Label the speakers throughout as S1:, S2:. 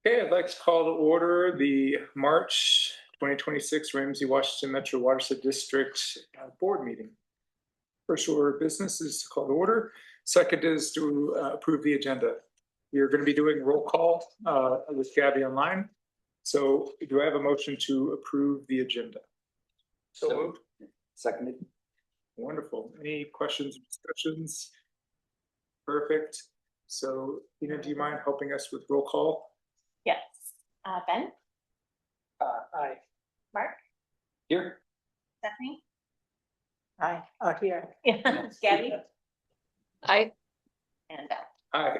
S1: Okay, I'd like to call to order the March 2026 Ramsey-Washington Metro Watershed District Board meeting. First order of business is to call to order. Second is to approve the agenda. We're going to be doing roll call with Gabby online. So do I have a motion to approve the agenda?
S2: So moved.
S3: Seconded.
S1: Wonderful. Any questions or discussions? Perfect. So, Ina, do you mind helping us with roll call?
S4: Yes. Ben?
S2: Aye.
S4: Mark?
S3: Here.
S4: Stephanie?
S2: Aye. Here.
S4: Gabby?
S5: Aye.
S4: And Beth.
S1: Aye.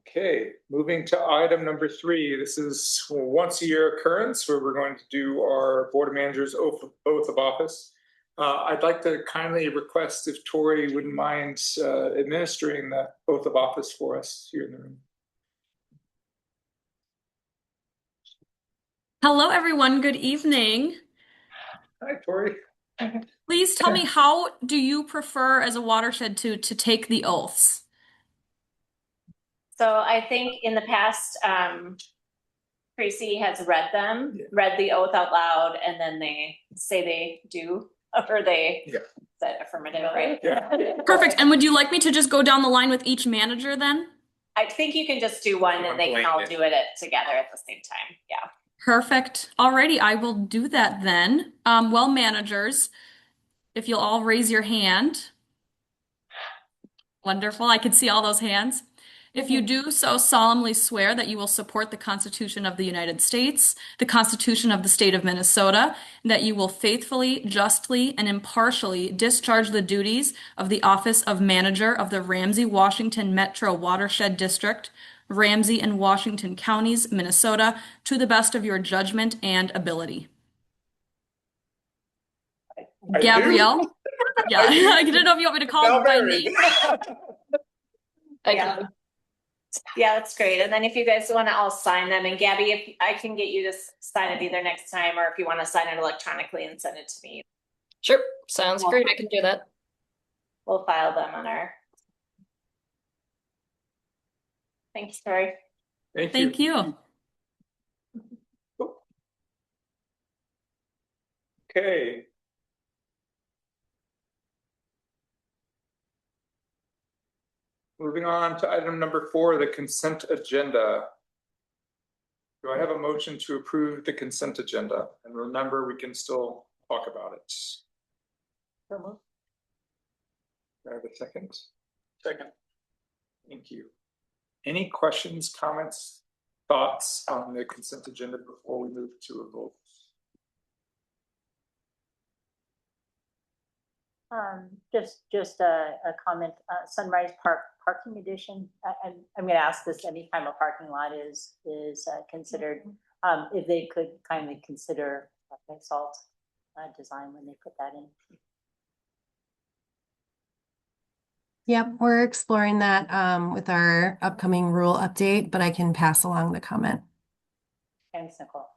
S1: Okay, moving to item number 3. This is a once-a-year occurrence where we're going to do our Board of Managers oath of office. I'd like to kindly request if Tori wouldn't mind administering the oath of office for us here in the room.
S5: Hello, everyone. Good evening.
S1: Hi, Tori.
S5: Please tell me, how do you prefer as a watershed to take the oaths?
S4: So I think in the past, Tracy has read the oath out loud, and then they say they do, or they said affirmative, right?
S1: Yeah.
S5: Perfect. And would you like me to just go down the line with each manager then?
S4: I think you can just do one and they can all do it together at the same time. Yeah.
S5: Perfect. Alrighty, I will do that then. Well, managers, if you'll all raise your hand. Wonderful. I can see all those hands. If you do so solemnly swear that you will support the Constitution of the United States, the Constitution of the State of Minnesota, and that you will faithfully, justly, and impartially discharge the duties of the office of manager of the Ramsey-Washington Metro Watershed District, Ramsey and Washington Counties, Minnesota, to the best of your judgment and ability. Gabrielle? Yeah, I didn't know if you want me to call by name.
S4: Yeah, that's great. And then if you guys want to all sign them, and Gabby, if I can get you to sign it either next time, or if you want to sign it electronically and send it to me.
S5: Sure, sounds great. I can do that.
S4: We'll file them on our. Thanks, Tori.
S5: Thank you.
S1: Okay. Moving on to item number 4, the consent agenda. Do I have a motion to approve the consent agenda? And remember, we can still talk about it. Do I have a second?
S2: Second.
S1: Thank you. Any questions, comments, thoughts on the consent agenda before we move to a vote?
S6: Just a comment. Sunrise Park parking addition. I'm going to ask this anytime a parking lot is considered. If they could kindly consider salt design when they put that in.
S7: Yep, we're exploring that with our upcoming rule update, but I can pass along the comment.
S6: Thanks, Nicole.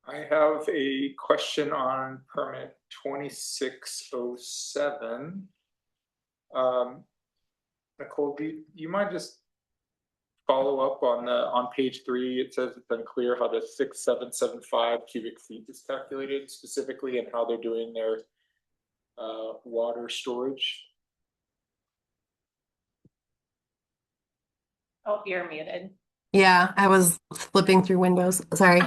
S1: I have a question on permit 2607. Nicole, do you mind just follow up on page 3? It says it's unclear how the 6775 cubic feet is calculated specifically, and how they're doing their water storage.
S4: Oh, you're muted.
S7: Yeah, I was flipping through windows. Sorry.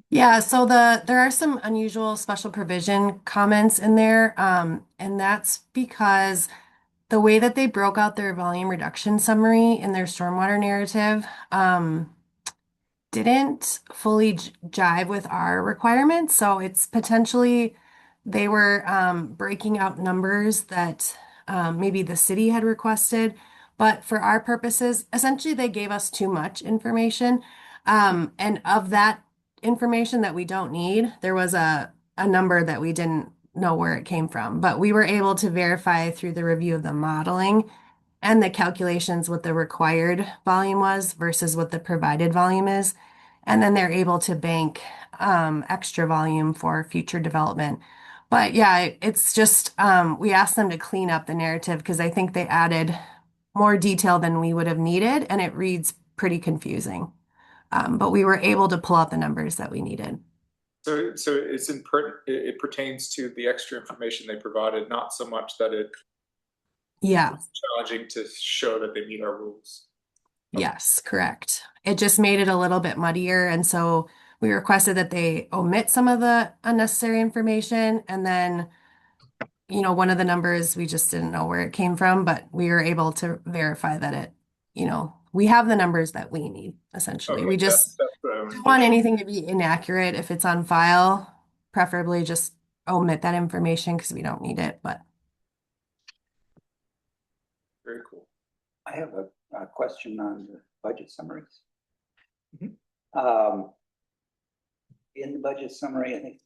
S7: Yeah, so there are some unusual special provision comments in there, and that's because the way that they broke out their volume reduction summary in their stormwater narrative didn't fully jive with our requirements. So it's potentially they were breaking out numbers that maybe the city had requested. But for our purposes, essentially they gave us too much information. And of that information that we don't need, there was a number that we didn't know where it came from. But we were able to verify through the review of the modeling and the calculations what the required volume was versus what the provided volume is. And then they're able to bank extra volume for future development. But yeah, it's just we asked them to clean up the narrative because I think they added more detail than we would have needed, and it reads pretty confusing. But we were able to pull out the numbers that we needed.
S1: So it pertains to the extra information they provided, not so much that it's
S7: Yeah.
S1: challenging to show that they meet our rules.
S7: Yes, correct. It just made it a little bit muddier, and so we requested that they omit some of the unnecessary information, and then, one of the numbers, we just didn't know where it came from, but we were able to verify that we have the numbers that we need, essentially.
S1: Okay,
S7: We just don't want anything to be inaccurate if it's on file, preferably just omit that information because we don't need it, but.
S1: Very cool.
S3: I have a question on the budget summaries.
S1: Mhm.
S3: In the budget summary, I think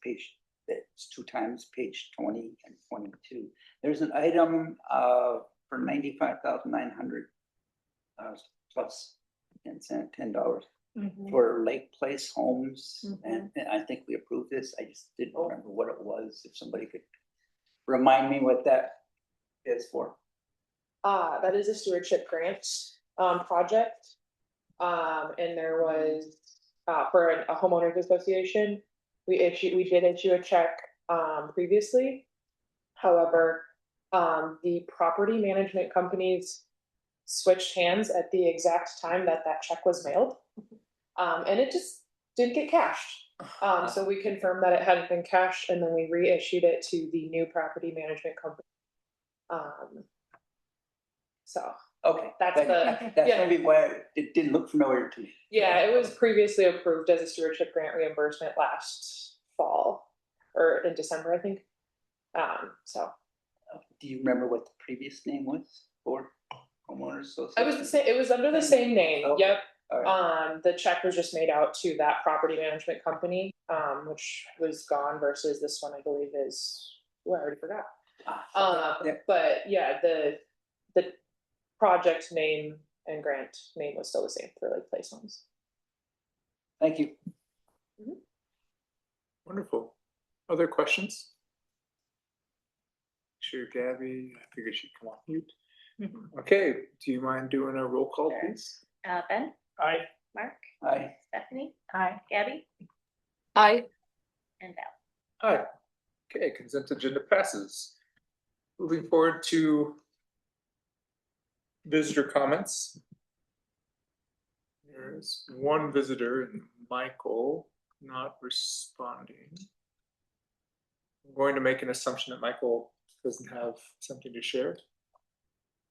S3: it's 2 times, page 20 and 22. There's an item for $95,900 plus $10 for Lake Place Homes, and I think we approved this. I just didn't remember what it was. If somebody could remind me what that is for.
S8: That is a stewardship grant project. And there was for a homeowners association, we did issue a check previously. However, the property management companies switched hands at the exact time that check was mailed. And it just didn't get cashed. So we confirmed that it hadn't been cashed, and then we reissued it to the new property management company. So
S3: Okay,
S8: That's
S3: that's maybe why it didn't look familiar to me.
S8: yeah, it was previously approved as a stewardship grant reimbursement last fall or in December, I think. So
S3: Do you remember what the previous name was for homeowners association?
S8: it was the same. It was under the same name.
S3: Okay.
S8: Yep.
S3: All right.
S8: The check was just made out to that property management company, which was gone versus this one, I believe is. Oh, I already forgot.
S3: Yeah.
S8: But yeah, the project name and grant name was still the same for Lake Place Homes.
S3: Thank you.
S1: Wonderful. Other questions? Sure, Gabby, I figured she'd come off mute. Okay, do you mind doing a roll call,
S4: Sure.
S1: please?
S4: Ben,
S2: Aye.
S4: Mark,
S3: Aye.
S4: Stephanie,
S6: Hi.
S4: Gabby,
S2: Aye.
S4: and Val.
S1: Hi. Okay, consent agenda passes. Moving forward to visitor comments. There's one visitor, and Michael not responding. I'm going to make an assumption that Michael doesn't have something to share.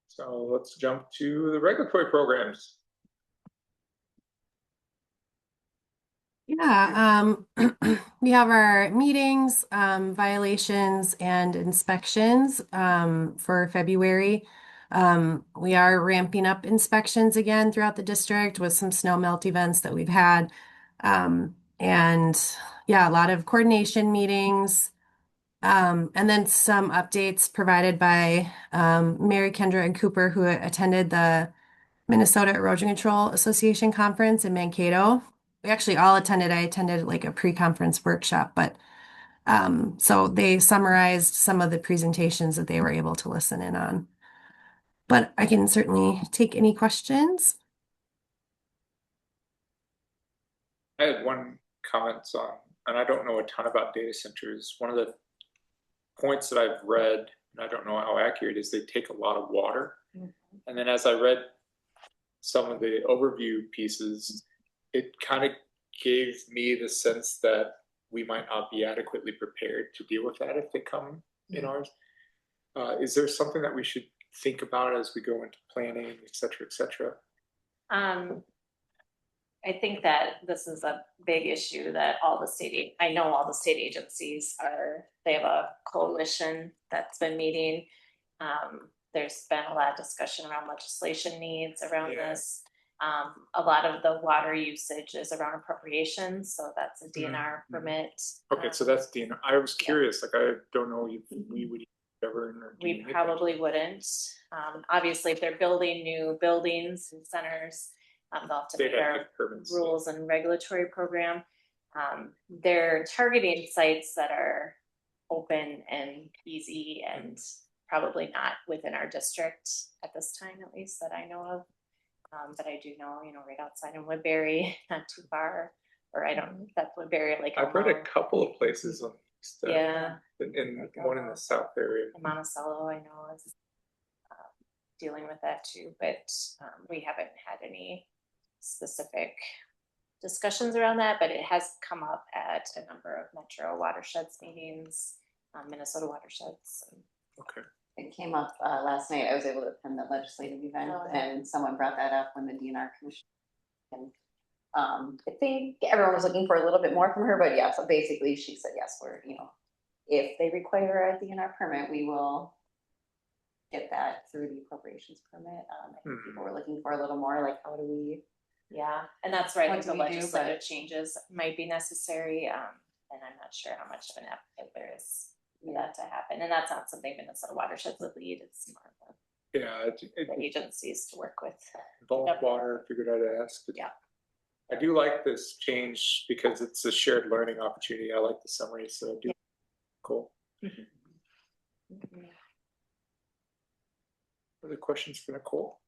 S1: So let's jump to the regulatory programs.
S7: Yeah, we have our meetings, violations and inspections for February. We are ramping up inspections again throughout the district with some snow melt events that we've had. And yeah, a lot of coordination meetings. And then some updates provided by Mary, Kendra, and Cooper, who attended the Minnesota Erosion Control Association conference in Mankato. We actually all attended. I attended like a pre-conference workshop, but so they summarized some of the presentations that they were able to listen in on. But I can certainly take any questions.
S1: I had one comment on, and I don't know a ton about data centers. One of the points that I've read, and I don't know how accurate, is they take a lot of water. And then as I read some of the overview pieces, it kind of gave me the sense that we might not be adequately prepared to deal with that if they come in ours. Is there something that we should think about as we go into planning, et cetera, et cetera?
S4: I think that this is a big issue that all the state agencies they have a coalition that's been meeting. There's been a lot of discussion around legislation needs around this. A lot of the water usage is around appropriations, so that's a DNR permit.
S1: Okay, so that's DNR. I was curious, like I don't know if we would govern or
S4: we probably wouldn't. Obviously, if they're building new buildings and centers, they'll have to meet our rules and regulatory program. They're targeting sites that are open and easy and probably not within our district at this time, at least that I know of. But I do know, right outside in Woodbury, not too far, or I don't know if that's Woodbury, like.
S1: I've read a
S4: Elmo.
S1: couple of places on the east,
S4: Yeah,
S1: in one in the south area.
S4: Monticello, I know is dealing with that too, but we haven't had any specific discussions around that, but it has come up at a number of Metro watersheds meetings, Minnesota watersheds.
S1: Okay.
S9: It came up last night. I was able to attend the legislative event,
S4: Oh.
S9: and someone brought that up when the DNR commission. And I think everyone was looking for a little bit more from her, but yeah, so basically she said, yes, we're, if they require a DNR permit, we will get that through the appropriations permit. I think people were looking for a little more, like, how do we?
S4: Yeah, and that's where I
S9: What
S4: think
S9: do
S4: the
S9: we do,
S4: legislative
S9: but-
S4: changes might be necessary, and I'm not sure how much of an appetite there is for that to happen, and that's not something Minnesota watersheds would lead, it's more of
S1: Yeah,
S4: the agencies to work with.
S1: involved water, figured I'd ask. But
S4: Yeah.
S1: I do like this change because it's a shared learning opportunity. I like the summary, so I do. Cool. Other questions for Nicole?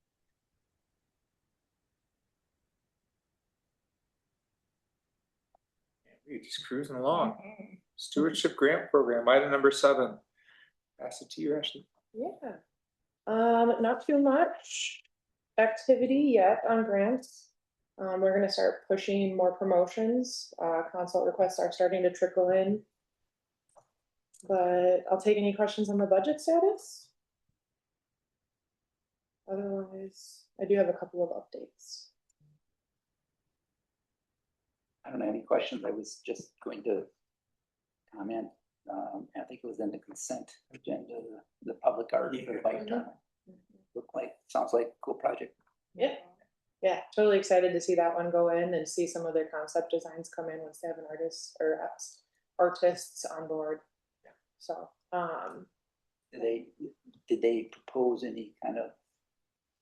S1: We're just cruising along. Stewardship Grant Program, item number 7. Pass it to you, Ashley.
S8: Yeah. Not too much activity yet on grants. We're gonna start pushing more promotions. Consult requests are starting to trickle in. But I'll take any questions on the budget status. Otherwise, I do have a couple of updates.
S3: I don't have any questions. I was just going to comment. I think it was in the consent agenda, the public art for the bike tunnel. Sounds like a cool project.
S8: Yeah. Yeah, totally excited to see that one go in and see some of their concept designs come in once they have an artist or artists on board. So,
S3: Did they propose any kind of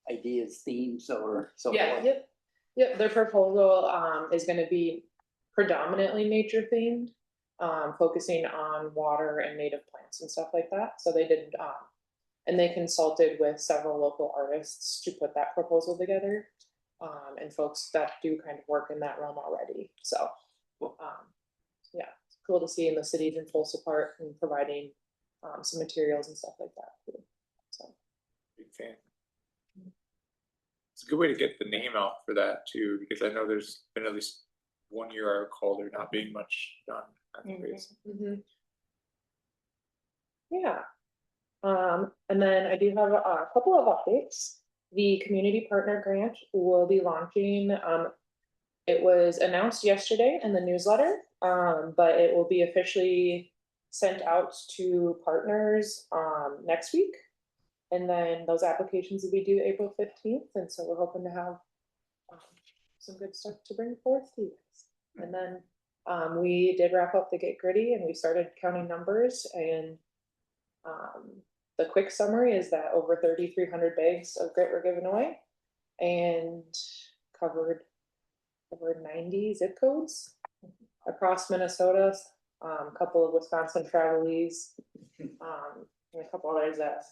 S3: ideas, themes, or so
S8: yeah,
S3: forth?
S8: yep, their proposal is gonna be predominantly nature themed, focusing on water and native plants and stuff like that. So they did, and they consulted with several local artists to put that proposal together. And folks that do kind of work in that realm already. So, yeah, it's cool to see in the city's in full support and providing some materials and stuff like that too. So,
S1: Big fan. It's a good way to get the name out for that too, because I know there's been at least 1 year I recall there not being much done. I think it's
S8: yeah. And then I do have a couple of updates. The community partner grant will be launching. It was announced yesterday in the newsletter, but it will be officially sent out to partners next week. And then those applications will be due April 15th. And so we're hoping to have some good stuff to bring forth to you guys. And then we did wrap up the Get Gritty and we started counting numbers. And the quick summary is that over 3,300 bags of grit were given away and covered over 90 zip codes across Minnesota, a couple of Wisconsin travelers, and a couple others that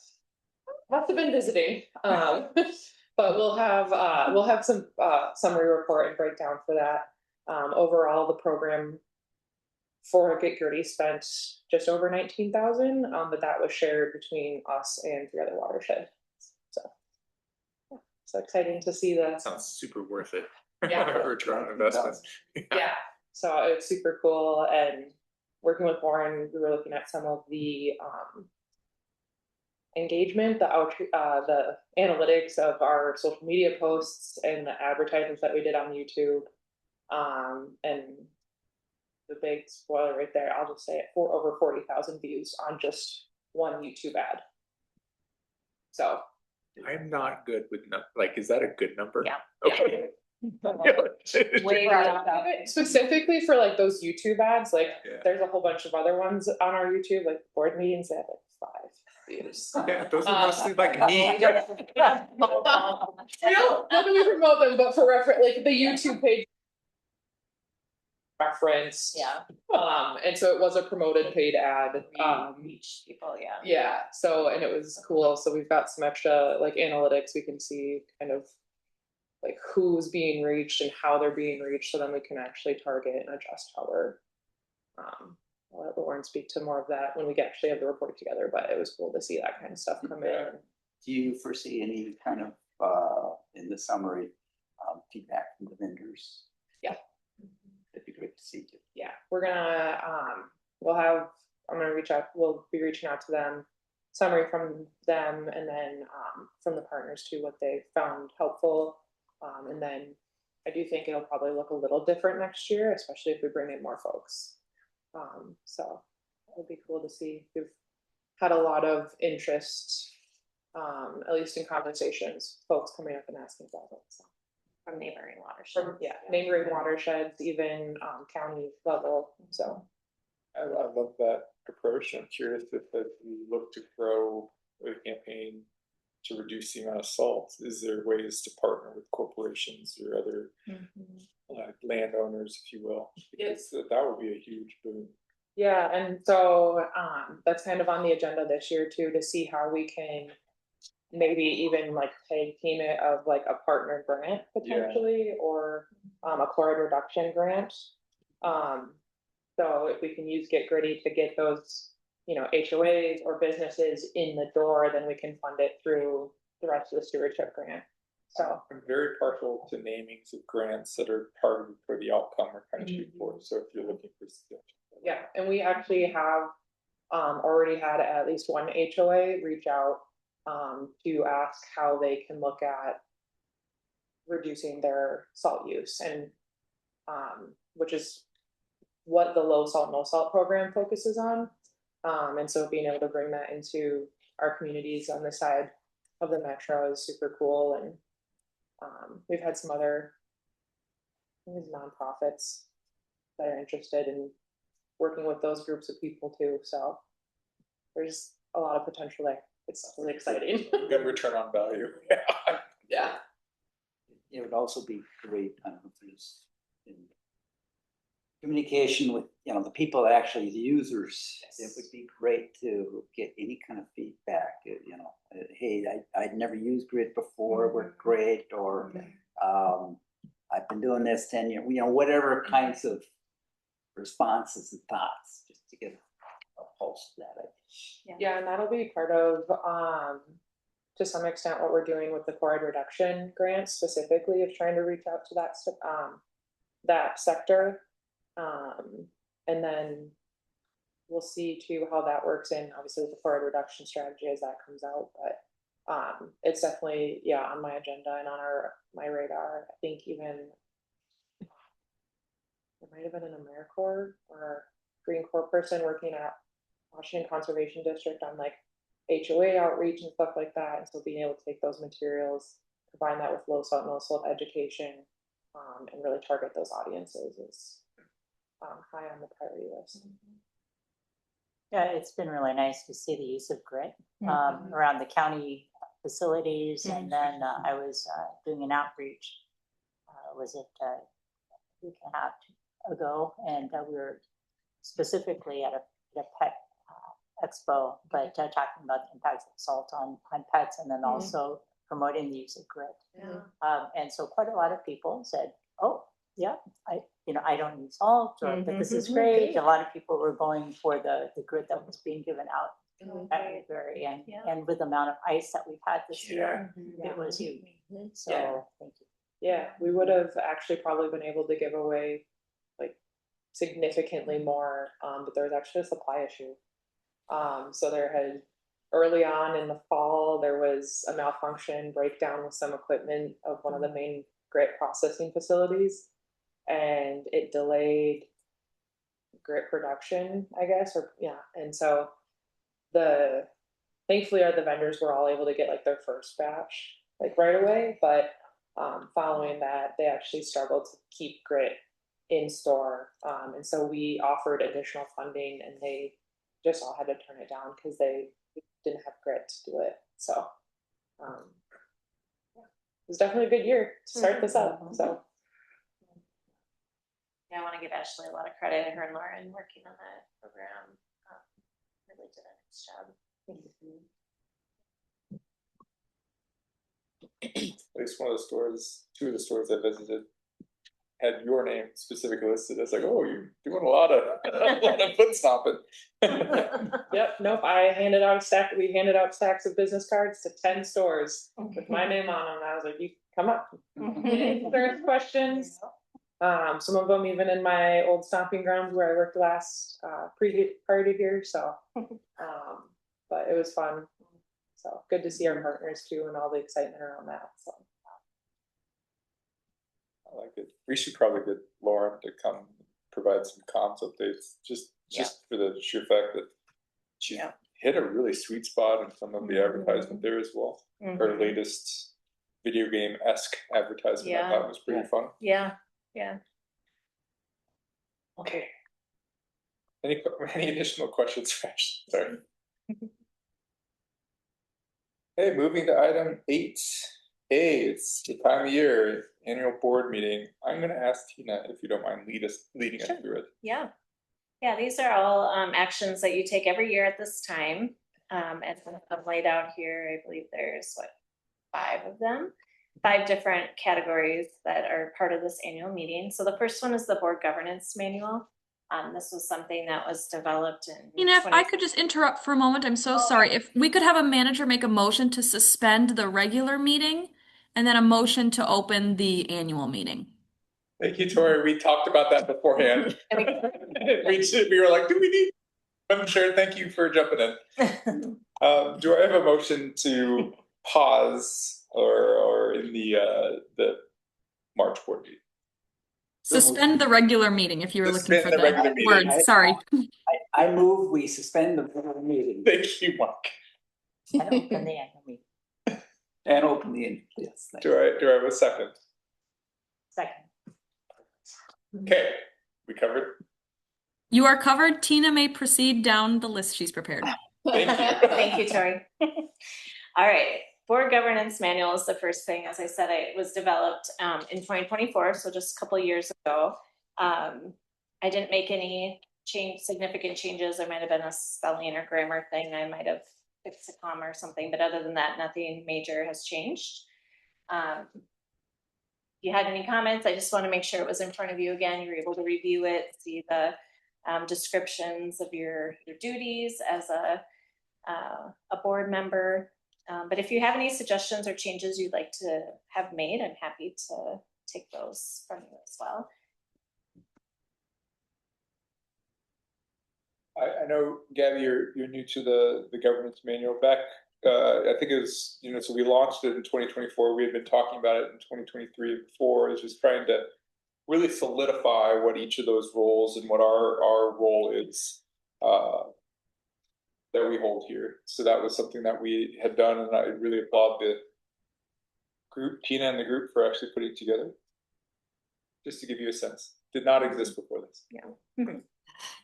S8: must have been visiting. But we'll have some summary report and breakdown for that. Overall, the program for Get Gritty spent just over 19,000, but that was shared between us and 3 other watersheds. So, yeah, so exciting to see that.
S1: sounds super worth it.
S8: Yeah.
S1: Return on investment.
S8: Yeah, so it's super cool, and working with Warren, we were looking at some of the engagement, the analytics of our social media posts and the advertisements that we did on YouTube, and the big spoiler right there, I'll just say it, for over 40,000 views on just one YouTube ad. So
S1: I'm not good with is that a good number?
S4: Yeah.
S1: Okay.
S4: Way
S8: specifically for like those YouTube ads, like
S1: Yeah.
S8: there's a whole bunch of other ones on our YouTube, like board meetings that have like 5 views.
S1: Yeah, those are mostly like me.
S8: We don't we promote them, but for reference, like the YouTube page referenced.
S4: Yeah.
S8: And so it was a promoted paid ad.
S4: Reach people, yeah.
S8: Yeah, so, and it was cool, so we've got some extra like analytics, we can see kind of like who's being reached and how they're being reached, so then we can actually target and adjust how we're. I'll let Lauren speak to more of that when we actually have the report together, but it was cool to see that kind of stuff come in.
S3: Do you foresee any kind of, in the summary, feedback from the vendors?
S8: Yeah.
S3: It'd be great to see too.
S8: Yeah, we're gonna, we'll be reaching out to them, summary from them, and then, from the partners too, what they found helpful. And then I do think it'll probably look a little different next year, especially if we bring in more folks. So it would be cool to see. We've had a lot of interest, at least in conversations, folks coming up and asking about it, so.
S4: From neighboring watersheds.
S8: Yeah, neighboring watersheds, even, county level, so.
S1: I love that approach. I'm curious if we look to grow a campaign to reduce the amount of salt, is there ways to partner with corporations or other landowners, if you will? Because that would be a huge boon.
S8: Yeah, and so that's kind of on the agenda this year too, to see how we can maybe even like team it of like a partner grant potentially, or a chloride reduction grant. So if we can use Get Gritty to get those, HOAs or businesses in the door, then we can fund it through the rest of the stewardship grant. So
S1: I'm very partial to namings of grants that are targeted for the outcome we're trying to shoot for. So if you're looking for suggestions.
S8: yeah, and we actually have already had at least one HOA reach out to ask how they can look at reducing their salt use, and which is what the low salt, no salt program focuses on. And so being able to bring that into our communities on this side of the metro is super cool. And we've had some other nonprofits that are interested in working with those groups of people too. So there's a lot of potential there. It's really exciting.
S1: Good return on value.
S8: Yeah.
S3: It would also be great, I don't know if there's in communication with, the people, actually the users.
S8: Yes.
S3: It would be great to get any kind of feedback, hey, I'd never used grid before, worked great, or I've been doing this 10 years, whatever kinds of responses and thoughts, just to get a pulse of that.
S8: Yeah, and that'll be part of, to some extent, what we're doing with the chloride reduction grants, specifically of trying to reach out to that sector. And then we'll see too how that works in, obviously, with the chloride reduction strategy as that comes out. But it's definitely, on my agenda and on my radar. I think even there might have been an AmeriCorps or Green Corps person working at Washington Conservation District on like HOA outreach and stuff like that. And so being able to take those materials, combine that with low salt, no salt education, and really target those audiences is high on the priority list.
S6: Yeah, it's been really nice to see the use of grit around the county facilities. And then I was doing an outreach, was it a week and a half ago, and we were specifically at a pet expo, but talking about the impacts of salt on pets, and then also promoting the use of grit. And so quite a lot of people said, oh yeah, I don't need salt, or but this is great. A lot of people were going for the grit that was being given out at Woodbury, and with the amount of ice that we've had this year, it was huge. So thank you.
S8: Yeah, we would have actually probably been able to give away like significantly more, but there was actually a supply issue. So there had, early on in the fall, there was a malfunction, breakdown with some equipment of one of the main grit processing facilities, and it delayed grit production, I guess, and so thankfully the vendors were all able to get like their first batch like right away, but following that, they actually struggled to keep grit in store, and so we offered additional funding, and they just all had to turn it down because they didn't have grit to do it. So it was definitely a good year to start this up. So
S4: Yeah, I want to give Ashley a lot of credit, her and Lauren working on that program. Really did a nice job.
S1: At least one of the stores, two of the stores I visited had your name specifically listed. It's like, oh, you're doing a lot of foot stomping.
S8: Yep, nope, we handed out stacks of business cards to 10 stores with my name on them, and I was like, you come up. There's questions. Some of them even in my old stomping grounds where I worked last, prior to here, so. But it was fun. So good to see our partners too and all the excitement around that, so.
S1: I like it. We should probably get Lauren to come provide some comms updates, just for the sheer fact that she hit a really sweet spot in some of the advertisement there as well. Her latest video game-esque advertisement I thought was pretty fun.
S4: Yeah.
S1: Okay. Any additional questions, Ash? Sorry. Hey, moving to item 8A, it's the time of year, annual board meeting. I'm gonna ask Tina if you don't mind leading us through it.
S4: Yeah, these are all actions that you take every year at this time. As I've laid out here, I believe there's 5 of them, 5 different categories that are part of this annual meeting. So the first one is the board governance manual. This was something that was developed in.
S5: If I could just interrupt for a moment, I'm so sorry. If we could have a manager make a motion to suspend the regular meeting and then a motion to open the annual meeting.
S1: Thank you, Tori. We talked about that beforehand. We were like, do we need? I'm sure. Thank you for jumping in. Do I have a motion to pause or in the March board meeting?
S5: Suspend the regular meeting if you were looking for the words. Sorry.
S3: I move we suspend the regular meeting.
S1: Thank you, Mark.
S6: And open the annual meeting.
S3: And open the, yes.
S1: Do I have a second?
S6: Second.
S1: Okay, we covered.
S5: You are covered. Tina may proceed down the list she's prepared.
S1: Thank you.
S4: Thank you, Tori. All right. Board governance manual is the first thing. As I said, it was developed in 2024, so just a couple years ago. I didn't make any significant changes. There might have been a spelling or grammar thing. I might have fixed a comma or something, but other than that, nothing major has changed. If you had any comments, I just want to make sure it was in front of you again. You were able to review it, see the descriptions of your duties as a board member. But if you have any suggestions or changes you'd like to have made, I'm happy to take those from you as well.
S1: I know, Gabby, you're new to the governance manual. Back, I think it was, so we launched it in 2024. We had been talking about it in 2023 and before. It's just trying to really solidify what each of those roles and what our role is that we hold here. So that was something that we had done, and I really applaud the group, Tina and the group, for actually putting it together. Just to give you a sense, did not exist before this.
S4: Yeah.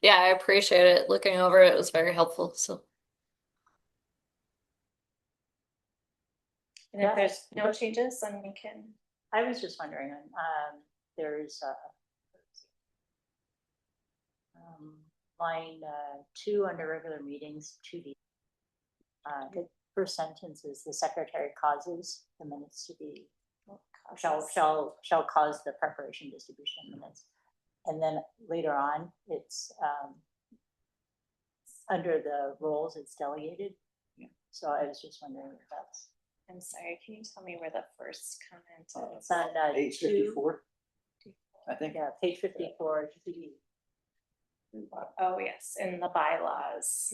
S10: Yeah, I appreciate it. Looking over it was very helpful. So,
S4: and if there's no changes, then we can.
S6: I was just wondering, there's line 2 under regular meetings, 2D. The first sentence is the secretary causes the minutes to be shall cause the preparation, distribution of minutes, and then later on it's under the roles it's delegated. Yeah. So I was just wondering if that's.
S4: I'm sorry. Can you tell me where the first comment is?
S6: It's on
S3: page 54. I think.
S6: Yeah, page 54.
S4: Oh yes, in the bylaws.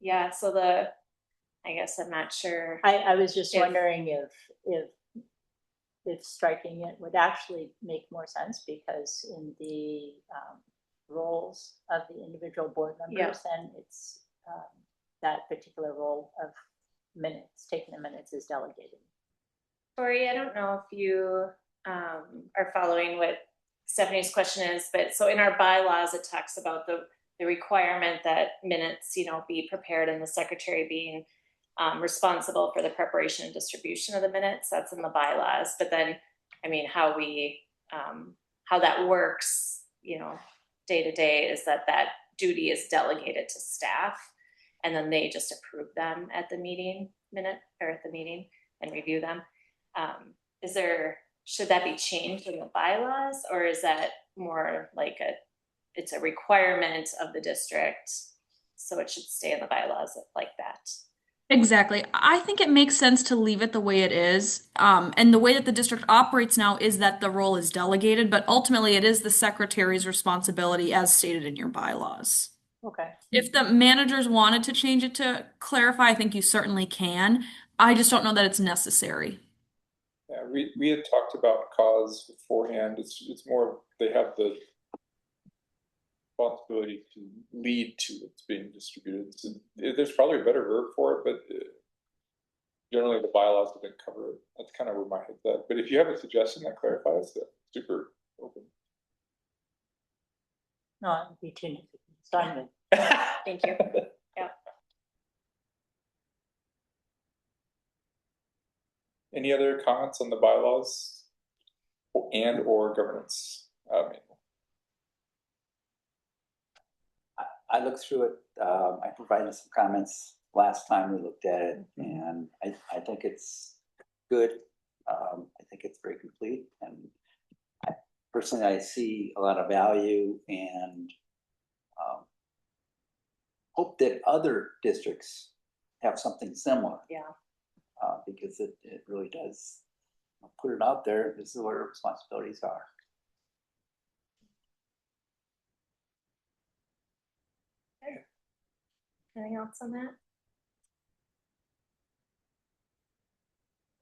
S4: Yeah, so I guess I'm not sure.
S6: I was just wondering if striking it would actually make more sense, because in the roles of the individual board members, then it's that particular role of taking the minutes is delegated.
S4: Tori, I don't know if you are following what Stephanie's question is, but so in our bylaws, it talks about the requirement that minutes, be prepared, and the secretary being responsible for the preparation and distribution of the minutes. That's in the bylaws. But then, how we how that works, you know, day to day is that duty is delegated to staff. And then they just approve them at the meeting and review them. Should that be changed in the bylaws, or is that more like it's a requirement of the district, so it should stay in the bylaws like that?
S5: Exactly. I think it makes sense to leave it the way it is. And the way that the district operates now is that the role is delegated, but ultimately it is the secretary's responsibility as stated in your bylaws.
S6: Okay.
S5: If the managers wanted to change it to clarify, I think you certainly can. I just don't know that it's necessary.
S1: Yeah, we had talked about cause beforehand. It's more they have the responsibility to lead to it's being distributed. So there's probably a better verb for it, but generally the bylaws didn't cover it. That's kind of where my head's at. But if you have a suggestion that clarifies, that's super open.
S6: No, it'd be too nitpicky. So I'm good.
S4: Thank you. Yeah.
S1: Any other comments on the bylaws and or governance manual?
S3: I looked through it. I provided some comments last time we looked at it, and I think it's good. I think it's very complete, and personally, I see a lot of value and hope that other districts have something similar.
S4: Yeah.
S3: Because it really does put it out there. This is what our responsibilities are.
S4: Anything else on that?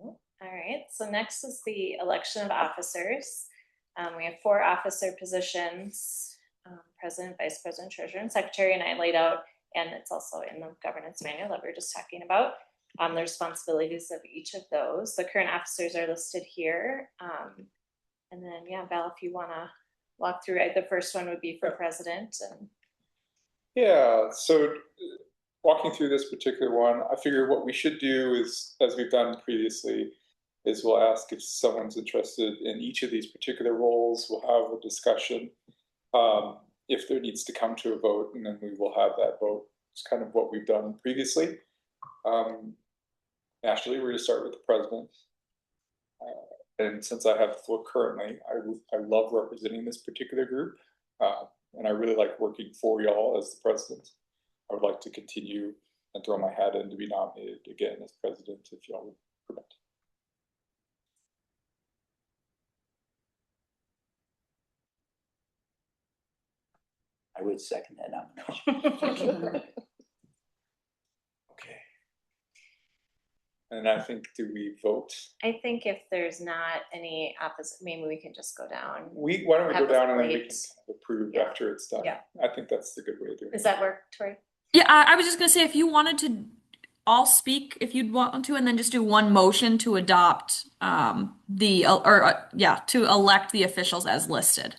S4: All right, so next is the election of officers. We have 4 officer positions, president, vice president, treasurer, and secretary, and I laid out, and it's also in the governance manual that we were just talking about, the responsibilities of each of those. The current officers are listed here. And then, yeah, Val, if you want to walk through it, the first one would be for president. And
S1: yeah, so walking through this particular one, I figure what we should do is, as we've done previously, is we'll ask if someone's interested in each of these particular roles. We'll have a discussion if there needs to come to a vote, and then we will have that vote. It's kind of what we've done previously. Naturally, we're going to start with the president. And since I have the floor currently, I love representing this particular group. And I really like working for y'all as the president. I would like to continue and throw my hat in to be nominated again as president if y'all would permit.
S3: I would second that nomination.
S1: Okay. And I think, do we vote?
S4: I think if there's not any opposite, maybe we can just go down.
S1: Why don't we
S4: Have
S1: go down and then we
S4: slate.
S1: can kind of approve
S4: Yeah.
S1: after it's done?
S4: Yeah.
S1: I think that's the good way of doing it.
S4: Does that work, Tori?
S5: Yeah, I was just gonna say if you wanted to all speak, if you'd want to, and then just do one motion to adopt to elect the officials as listed,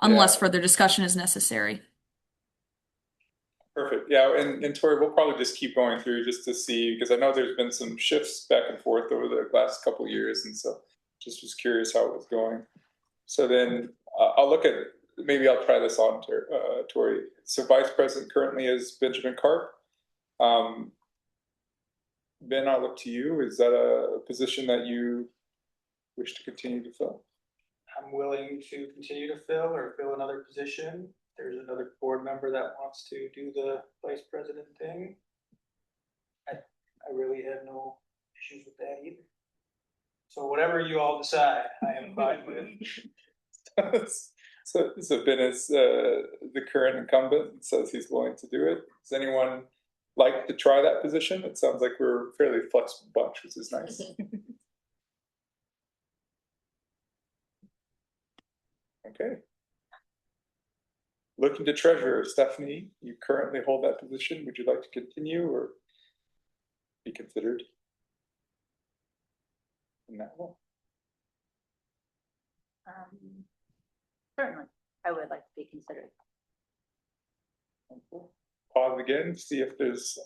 S5: unless
S1: Yeah.
S5: further discussion is necessary.
S1: Perfect. Yeah, and Tori, we'll probably just keep going through just to see, because I know there's been some shifts back and forth over the last couple of years, and so just was curious how it was going. So then I'll look at, maybe I'll try this on, Tori. So vice president currently is Benjamin Karp. Ben, I'll look to you. Is that a position that you wish to continue to fill?
S2: I'm willing to continue to fill or fill another position. There's another board member that wants to do the vice president thing. I really have no issues with that either. So whatever you all decide, I am fine with.
S1: So Ben is the current incumbent and says he's willing to do it. Does anyone like to try that position? It sounds like we're a fairly flexible bunch, which is nice. Okay. Looking to treasurer, Stephanie, you currently hold that position. Would you like to continue or be considered in that role?
S6: Certainly, I would like to be considered.
S1: Okay. Pause again, see if there's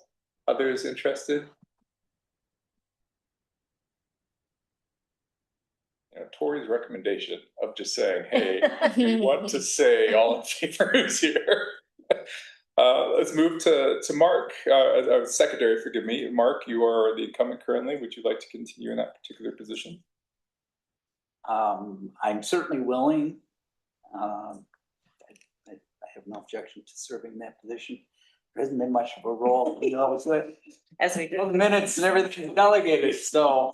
S1: others interested. Yeah, Tori's recommendation of just saying, hey, we want to say all in favor is here. Let's move to Mark, secondary, forgive me. Mark, you are the incumbent currently. Would you like to continue in that particular position?
S3: I'm certainly willing. I have no objection to serving in that position. There hasn't been much of a role, you know, it's like
S4: As we
S3: all the
S4: do,
S3: minutes and everything delegated, so.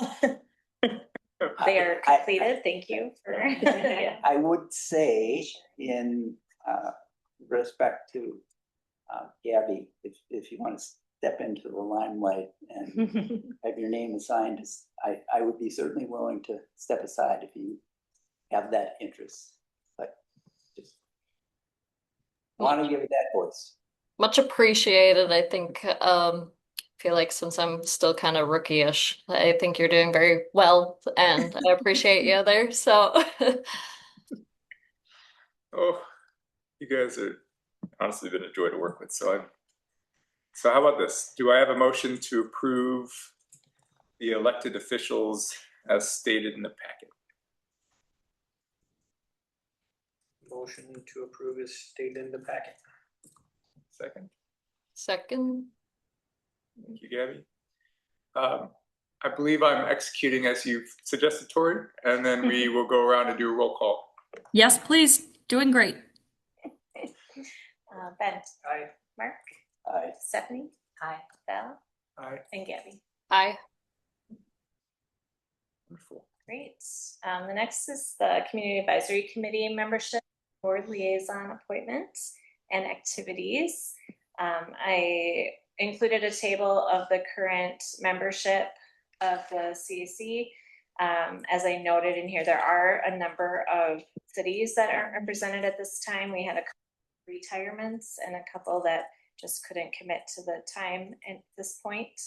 S4: they are completed, thank you for. Yeah.
S3: I would say in respect to Gabby, if you want to step into the limelight and have your name assigned, I would be certainly willing to step aside if you have that interest. But just want to give it that voice.
S10: Much appreciated. I think feel like since I'm still kind of rookie-ish, I think you're doing very well and I appreciate you there. So
S1: Oh, you guys are honestly been a joy to work with. So how about this? Do I have a motion to approve the elected officials as stated in the packet?
S2: Motion to approve is stated in the packet.
S1: Second.
S10: second.
S1: Thank you, Gabby. I believe I'm executing as you've suggested, Tori, and then we will go around and do a roll call.
S5: Yes, please. Doing great.
S4: Ben,
S2: Aye.
S4: Mark,
S3: Aye.
S4: Stephanie,
S6: Aye.
S4: Val,
S1: Aye.
S4: and Gabby.
S10: Aye.
S1: Wonderful.
S4: Great. The next is the Community Advisory Committee membership, board liaison appointments and activities. I included a table of the current membership of the CAC. As I noted in here, there are a number of cities that aren't represented at this time. We had a couple of retirements and a couple that just couldn't commit to the time at this point.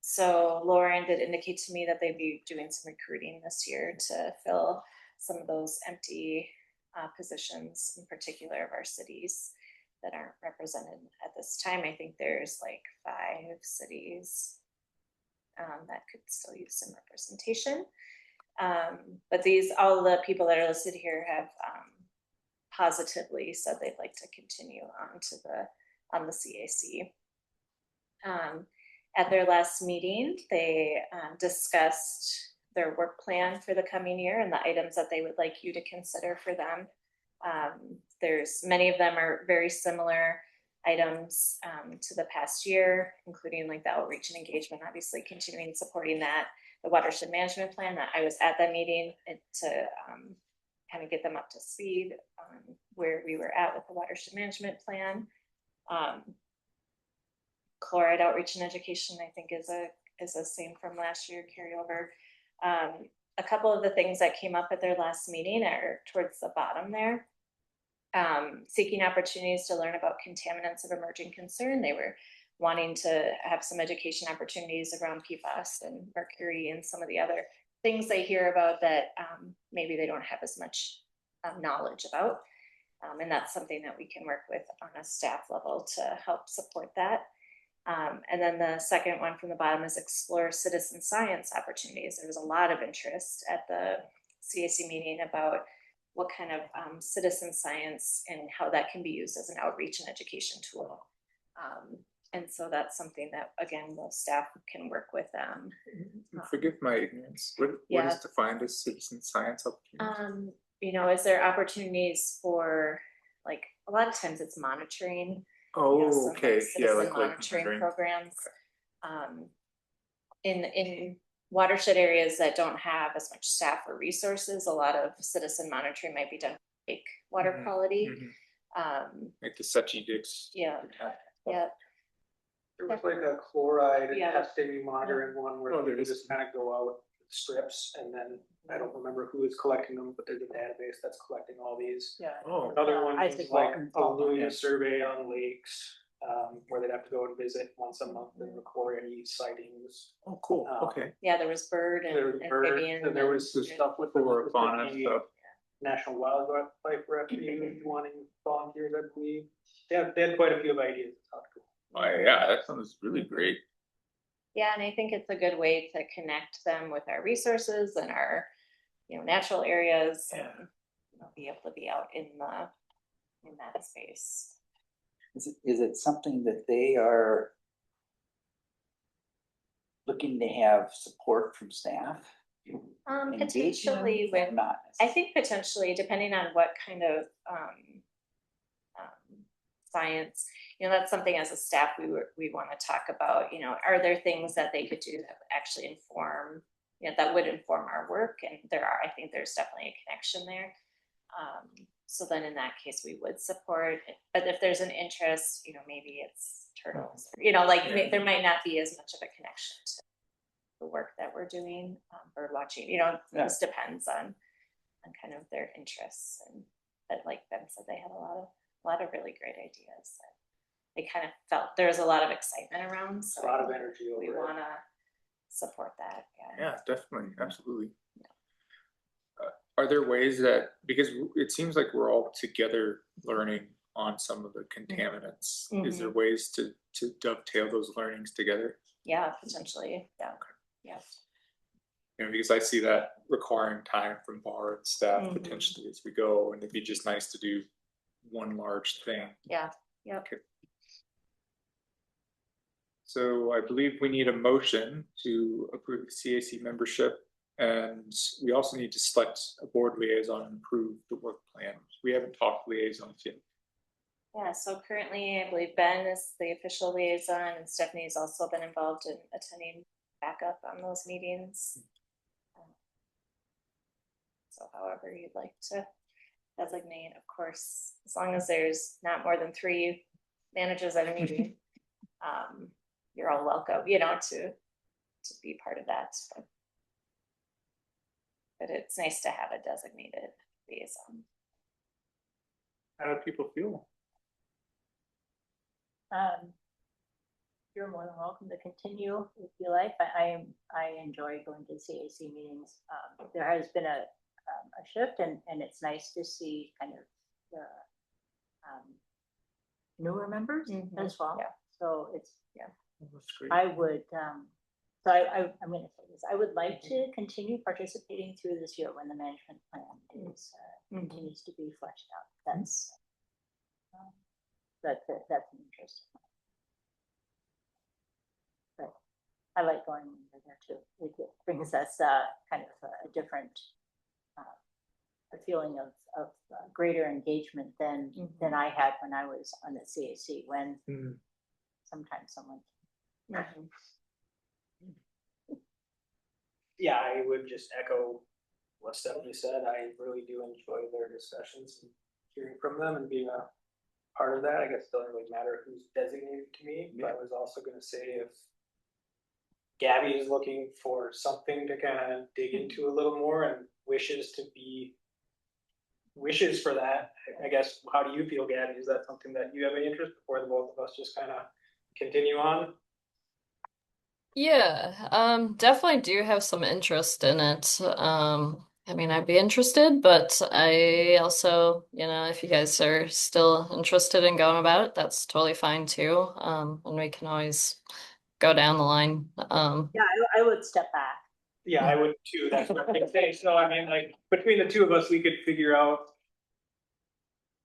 S4: So Lauren did indicate to me that they'd be doing some recruiting this year to fill some of those empty positions, in particular of our cities that aren't represented at this time. I think there's like 5 cities that could still use some representation. But all the people that are listed here have positively said they'd like to continue on the CAC. At their last meeting, they discussed their work plan for the coming year and the items that they would like you to consider for them. There's many of them are very similar items to the past year, including like the outreach and engagement, obviously continuing supporting that, the watershed management plan that I was at that meeting to kind of get them up to speed on where we were at with the watershed management plan. Chloride outreach and education, I think is a same from last year carryover. A couple of the things that came up at their last meeting are towards the bottom there. Seeking opportunities to learn about contaminants of emerging concern. They were wanting to have some education opportunities around PFAS and mercury and some of the other things they hear about that maybe they don't have as much knowledge about. And that's something that we can work with on a staff level to help support that. And then the second one from the bottom is explore citizen science opportunities. There was a lot of interest at the CAC meeting about what kind of citizen science and how that can be used as an outreach and education tool. And so that's something that, again, the staff can work with them.
S1: Forgive my ignorance. What is defined as citizen science opportunities?
S4: Is there opportunities for, like, a lot of times it's monitoring.
S1: Oh, okay. Yeah,
S4: like monitoring programs. In watershed areas that don't have as much staff or resources, a lot of citizen monitoring might be done for lake water quality.
S1: Like the Sechi Dix.
S4: Yeah.
S2: There was like a chloride testing monitoring one where they just kind of go out strips, and then I don't remember who is collecting them, but there's a database that's collecting all these.
S6: Yeah.
S1: Oh,
S2: Another one
S6: I
S2: is
S6: think
S2: like a
S6: Walton.
S2: Luya survey on lakes, where they'd have to go and visit once a month and record any sightings.
S1: oh, cool. Okay.
S4: Yeah, there was bird
S2: There was
S4: and
S2: birds,
S4: amphibian.
S2: and there was some stuff with
S1: Flora, fauna stuff.
S2: National Wildlife Refuge wanting volunteers, I believe. They had quite a few ideas.
S1: Oh, yeah, that sounds really great.
S4: Yeah, and I think it's a good way to connect them with our resources and our natural areas
S2: Yeah.
S4: and, be able to be out in that space.
S3: Is it something that they are looking to have support from staff?
S4: Potentially with,
S3: Not.
S4: I think potentially depending on what kind of science, that's something as a staff we want to talk about. Are there things that they could do that would actually inform, that would inform our work? And I think there's definitely a connection there. So then in that case we would support it. But if there's an interest, maybe it's turtles, there might not be as much of a connection to the work that we're doing, bird watching, this depends on kind of their interests. And but like Ben said, they had a lot of really great ideas that they kind of felt there was a lot of excitement around. So
S2: A lot of energy over
S4: we
S2: it.
S4: want to support that.
S1: Yeah, definitely, absolutely. Are there ways that, because it seems like we're all together learning on some of the contaminants, is there ways to dovetail those learnings together?
S4: Yeah, potentially. Yeah. Yeah.
S1: Because I see that requiring time from bar and staff potentially as we go, and it'd be just nice to do one large thing.
S4: Yeah. Yeah.
S1: Okay. So I believe we need a motion to approve the CAC membership, and we also need to select a board liaison and approve the work plan. We haven't talked liaisons yet.
S4: Yeah, so currently I believe Ben is the official liaison and Stephanie's also been involved in attending backup on those meetings. So however you'd like to designate, of course, as long as there's not more than 3 managers at a meeting, you're all welcome, to be part of that. But it's nice to have a designated liaison.
S1: How do people feel?
S6: You're more than welcome to continue if you like. I enjoy going to CAC meetings. There has been a shift, and it's nice to see kind of the newer members as well.
S4: Yeah.
S6: So it's
S1: That's great.
S6: I would so I'm going to say this. I would like to continue participating through this year when the management plan is continues to be fleshed out. That's an interest. But I like going over there too. It brings us kind of a different a feeling of greater engagement than I had when I was on the CAC, when sometimes someone
S2: Yeah, I would just echo what Stephanie said. I really do enjoy their discussions and hearing from them and being a part of that. I guess it doesn't really matter who's designated to me, but I was also going to say if Gabby is looking for something to kind of dig into a little more and wishes for that, I guess, how do you feel, Gabby? Is that something that you have any interest before the both of us just kind of continue on?
S10: Yeah, definitely do have some interest in it. I mean, I'd be interested, but I also, if you guys are still interested in going about it, that's totally fine too. And we can always go down the line.
S6: yeah, I would step back.
S2: Yeah, I would too. That's what I say. So I mean, like between the two of us, we could figure out.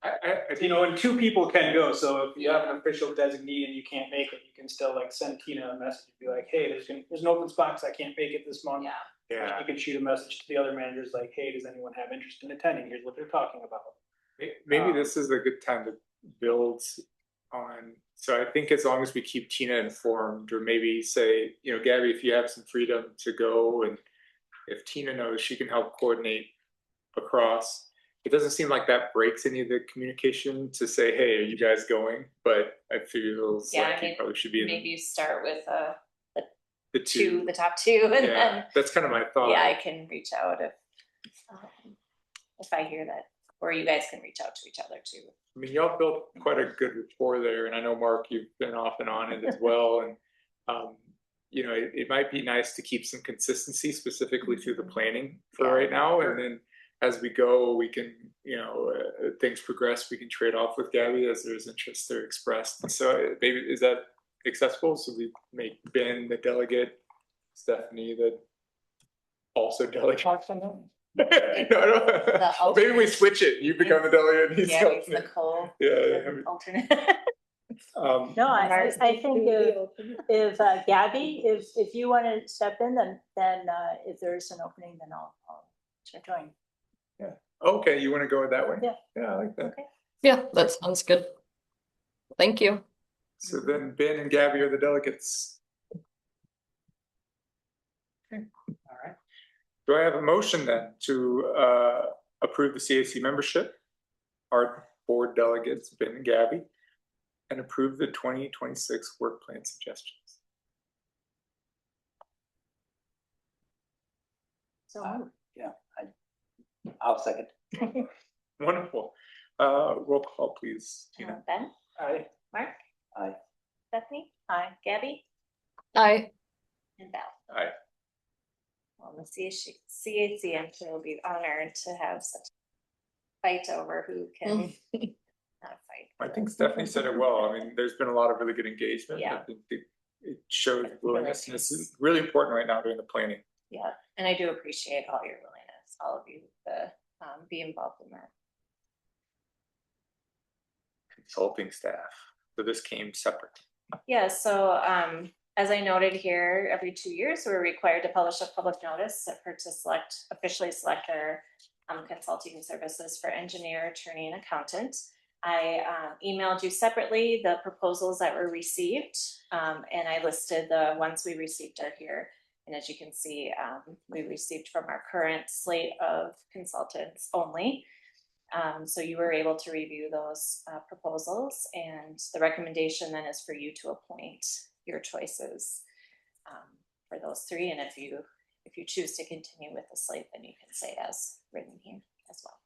S2: And 2 people can go. So if you have an official designee and you can't make it, you can still like send Tina a message and be like, "Hey, there's an open spot because I can't make it this month."
S1: Yeah.
S2: You can shoot a message to the other managers like, "Hey, does anyone have interest in attending? Here's what they're talking about."
S1: Maybe this is a good time to build on. So I think as long as we keep Tina informed, or maybe say, Gabby, if you have some freedom to go, and if Tina knows, she can help coordinate across. It doesn't seem like that breaks any of the communication to say, "Hey, are you guys going?" But I feel like you probably should be in
S4: maybe you start with
S1: the two.
S4: the top 2, and then
S1: that's kind of my thought.
S4: I can reach out if I hear that, or you guys can reach out to each other too.
S1: I mean, y'all built quite a good rapport there, and I know Mark, you've been off and on it as well. And it might be nice to keep some consistency, specifically through the planning for right now, and then as we go, we can, things progress, we can trade off with Gabby as there's interest there expressed. And so maybe, is that accessible? So we make Ben the delegate, Stephanie the also delegate. No, maybe we switch it. You become the delegate and he's the
S4: Yeah, he's the
S1: alternate.
S4: co
S1: Yeah.
S4: alternate.
S6: No, I think if Gabby, if you want to step in, then if there's an opening, then I'll join.
S1: Okay, you want to go that way?
S6: Yeah.
S1: Yeah, I like that.
S4: Okay.
S10: Yeah, that sounds good. Thank you.
S1: So then Ben and Gabby are the delegates.
S2: All right.
S1: Do I have a motion then to approve the CAC membership? Our board delegates, Ben and Gabby, and approve the 2026 work plan suggestions.
S6: So
S3: I'll second.
S1: Wonderful. Roll call, please, Tina.
S4: Ben,
S2: Aye.
S4: Mark,
S3: Aye.
S4: Stephanie,
S6: Aye.
S4: Gabby,
S10: Aye.
S4: and Val.
S1: Aye.
S4: Well, the CAC, I'm sure will be honored to have such a fight over who can not fight.
S1: I think Stephanie said it well. I mean, there's been a lot of really good engagement.
S4: Yeah.
S1: I think it shows willingness. This is really important right now during the planning.
S4: Yeah, and I do appreciate all your willingness, all of you, to be involved in that.
S1: Consulting staff. So this came separate.
S4: Yeah, so as I noted here, every 2 years, we're required to publish a public notice to officially select our consulting services for engineer, attorney, and accountant. I emailed you separately the proposals that were received, and I listed the ones we received are here. And as you can see, we received from our current slate of consultants only. So you were able to review those proposals, and the recommendation then is for you to appoint your choices for those three. And if you choose to continue with the slate, then you can say as written here as well.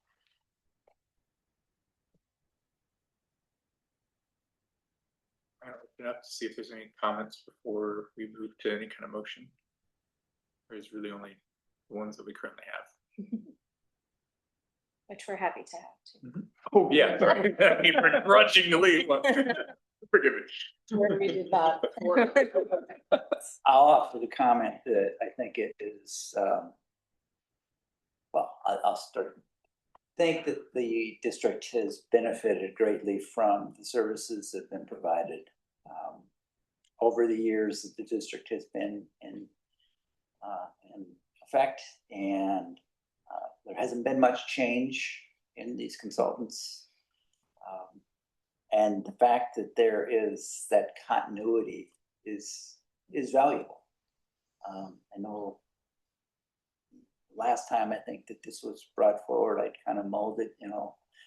S1: I'll open up to see if there's any comments before we move to any kind of motion. There's really only the ones that we currently have.
S4: Which we're happy to have too.
S1: Oh, yeah, sorry. I mean, we're rushing to leave. Forgive me.
S4: Where we did that.
S3: I'll offer the comment that I think it is, well, I'll start. Think that the district has benefited greatly from the services that have been provided. Over the years that the district has been in effect, and there hasn't been much change in these consultants. And the fact that there is that continuity is valuable. I know last time I think that this was brought forward, I'd kind of molded,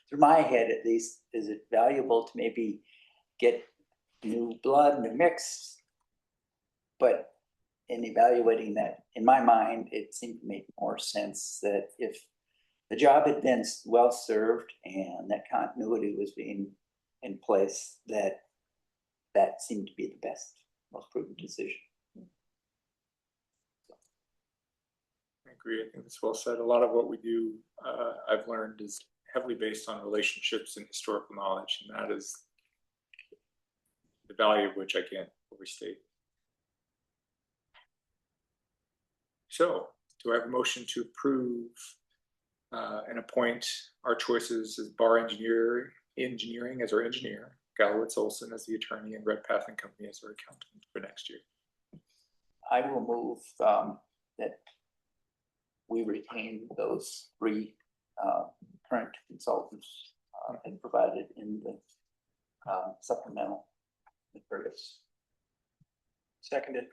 S3: through my head at least, is it valuable to maybe get new blood, new mix? But in evaluating that, in my mind, it seemed to make more sense that if the job had been well served and that continuity was being in place, that seemed to be the best, most prudent decision.
S1: I agree. I think that's well said. A lot of what we do, I've learned, is heavily based on relationships and historical knowledge, and that is the value of which I can't overstate. So, do I have a motion to approve and appoint our choices as Bar Engineering as our engineer, Gallowitz Olson as the attorney, and Redpath and Company as our accountant for next year?
S3: I will move that we retain those three current consultants and provided in the supplemental materials.
S2: Seconded.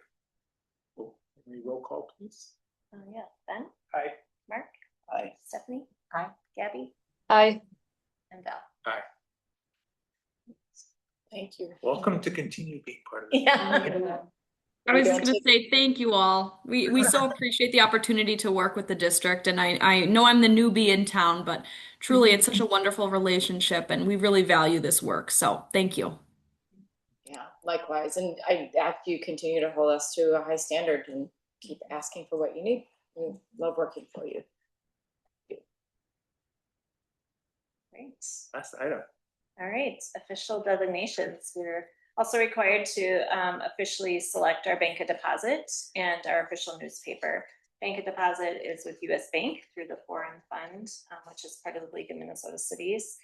S1: Any roll call, please?
S4: Yeah, Ben,
S2: Aye.
S4: Mark,
S3: Aye.
S4: Stephanie,
S6: Aye.
S4: Gabby,
S10: Aye.
S4: and Val.
S1: Aye.
S4: Thank you.
S1: Welcome to continue being part of it.
S4: Yeah.
S5: I was just going to say thank you all. We so appreciate the opportunity to work with the district, and I know I'm the newbie in town, but truly it's such a wonderful relationship, and we really value this work. So thank you.
S11: Yeah, likewise. And I ask you continue to hold us to a high standard and keep asking for what you need. We love working for you.
S4: Great.
S1: Last item.
S4: All right, official designations. We're also required to officially select our bank of deposit and our official newspaper. bank deposit is with US Bank through the Foreign Fund, which is part of the League of Minnesota Cities.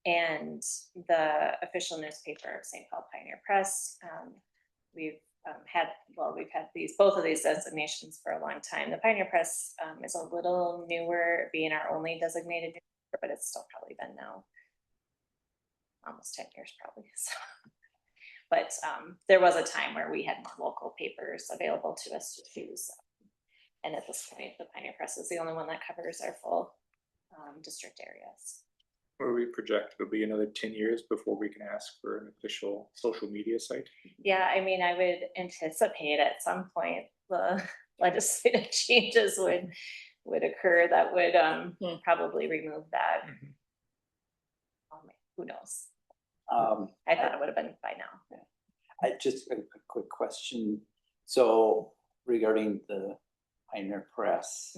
S4: And the official newspaper of St. Paul Pioneer Press. We've had both of these designations for a long time. The Pioneer Press is a little newer, being our only designated newspaper, but it's still probably been now almost 10 years probably. So. But there was a time where we had more local papers available to us to choose. And at this point, the Pioneer Press is the only one that covers our full district areas.
S1: What do we project? It'll be another 10 years before we can ask for an official social media site.
S4: Yeah, I mean, I would anticipate at some point the legislative changes would occur that would probably remove that. Who knows? I thought it would have been by now.
S3: I just a quick question. So regarding the Pioneer Press,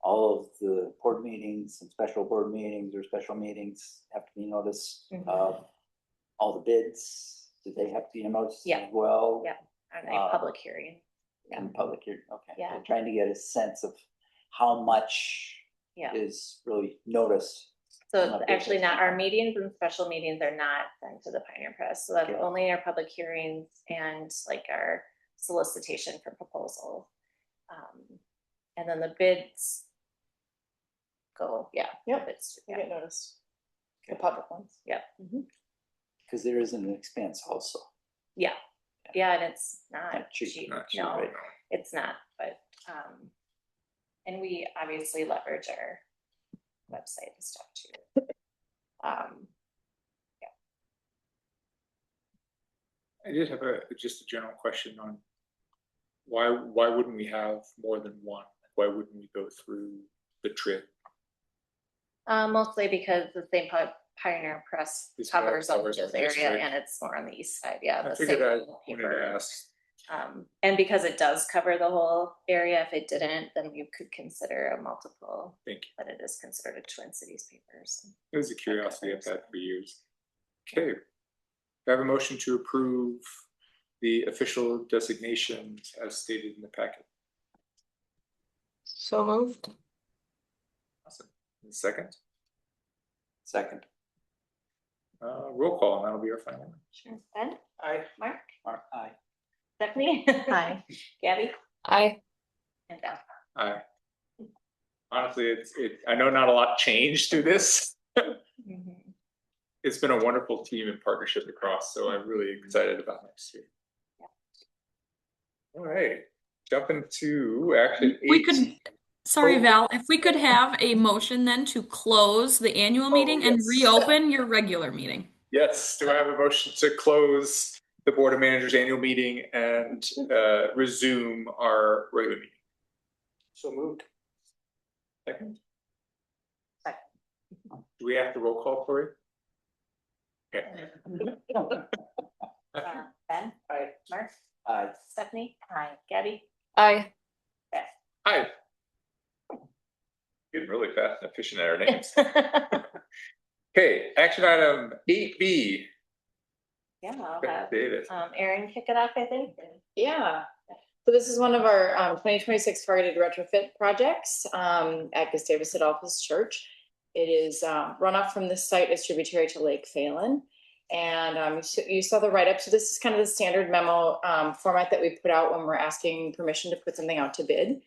S3: all of the board meetings and special board meetings or special meetings have to be noticed. All the bids, do they have to be noticed as well?
S4: Yeah, and a public hearing.
S3: And public hearing, okay.
S4: Yeah.
S3: So trying to get a sense of how much is really noticed.
S4: So actually not, our meetings and special meetings are not sent to the Pioneer Press. So that's only our public hearings and like our solicitation for proposal. And then the bids go, bids,
S11: You get noticed. The public ones.
S3: Because there is an expense also.
S4: Yeah, and it's not cheap.
S1: Not cheap,
S4: No,
S1: right?
S4: it's not, but, and we obviously leverage our website and stuff too.
S1: I did have just a general question on why wouldn't we have more than one? Why wouldn't we go through the trip?
S4: Mostly because the same Pioneer Press covers
S1: covers
S4: this
S1: our
S4: area
S1: district.
S4: and it's more on the east side, yeah.
S1: I
S4: the
S1: figured
S4: same
S1: I wanted
S4: paper.
S1: to ask.
S4: And because it does cover the whole area, if it didn't, then you could consider a multiple,
S1: Thank you.
S4: but it is considered a Twin Cities papers.
S1: It was a curiosity I've had for years. Okay. I have a motion to approve the official designations as stated in the packet.
S10: So moved.
S1: Awesome. And second,
S3: Second.
S1: roll call, and that'll be our final one.
S4: Sure. Ben?
S2: Aye.
S4: Mark?
S3: Mark, aye.
S4: Stephanie?
S6: Hi.
S4: Gabby?
S10: Aye.
S4: And Beth?
S1: Aye. Honestly, I know not a lot changed through this. It's been a wonderful team and partnership across, so I'm really excited about next year. All right, jumping to action
S5: We
S1: 8.
S5: could, sorry,
S1: Oh.
S5: Val, if we could have a motion then to close the annual meeting and
S1: yes.
S5: reopen your regular meeting.
S1: Yes, do I have a motion to close the Board of Managers annual meeting and resume our regular meeting?
S2: So moved.
S1: Second.
S6: Second.
S1: Do we have to roll call, Cory? Okay.
S4: Ben?
S2: Aye.
S4: Mark?
S3: Aye.
S4: Stephanie?
S6: Hi.
S4: Gabby?
S10: Aye.
S1: Hi. Getting really fast and efficient at our names. Okay, action item 8B.
S4: Yeah, I'll
S1: Okay,
S4: have
S1: David.
S4: Erin kick it off, I think.
S11: Yeah. So this is one of our 2026 targeted retrofit projects at Gustavus Adolphus Church. It is runoff from this site is tributary to Lake Phalen. And you saw the write-up. So this is kind of the standard memo format that we put out when we're asking permission to put something out to bid.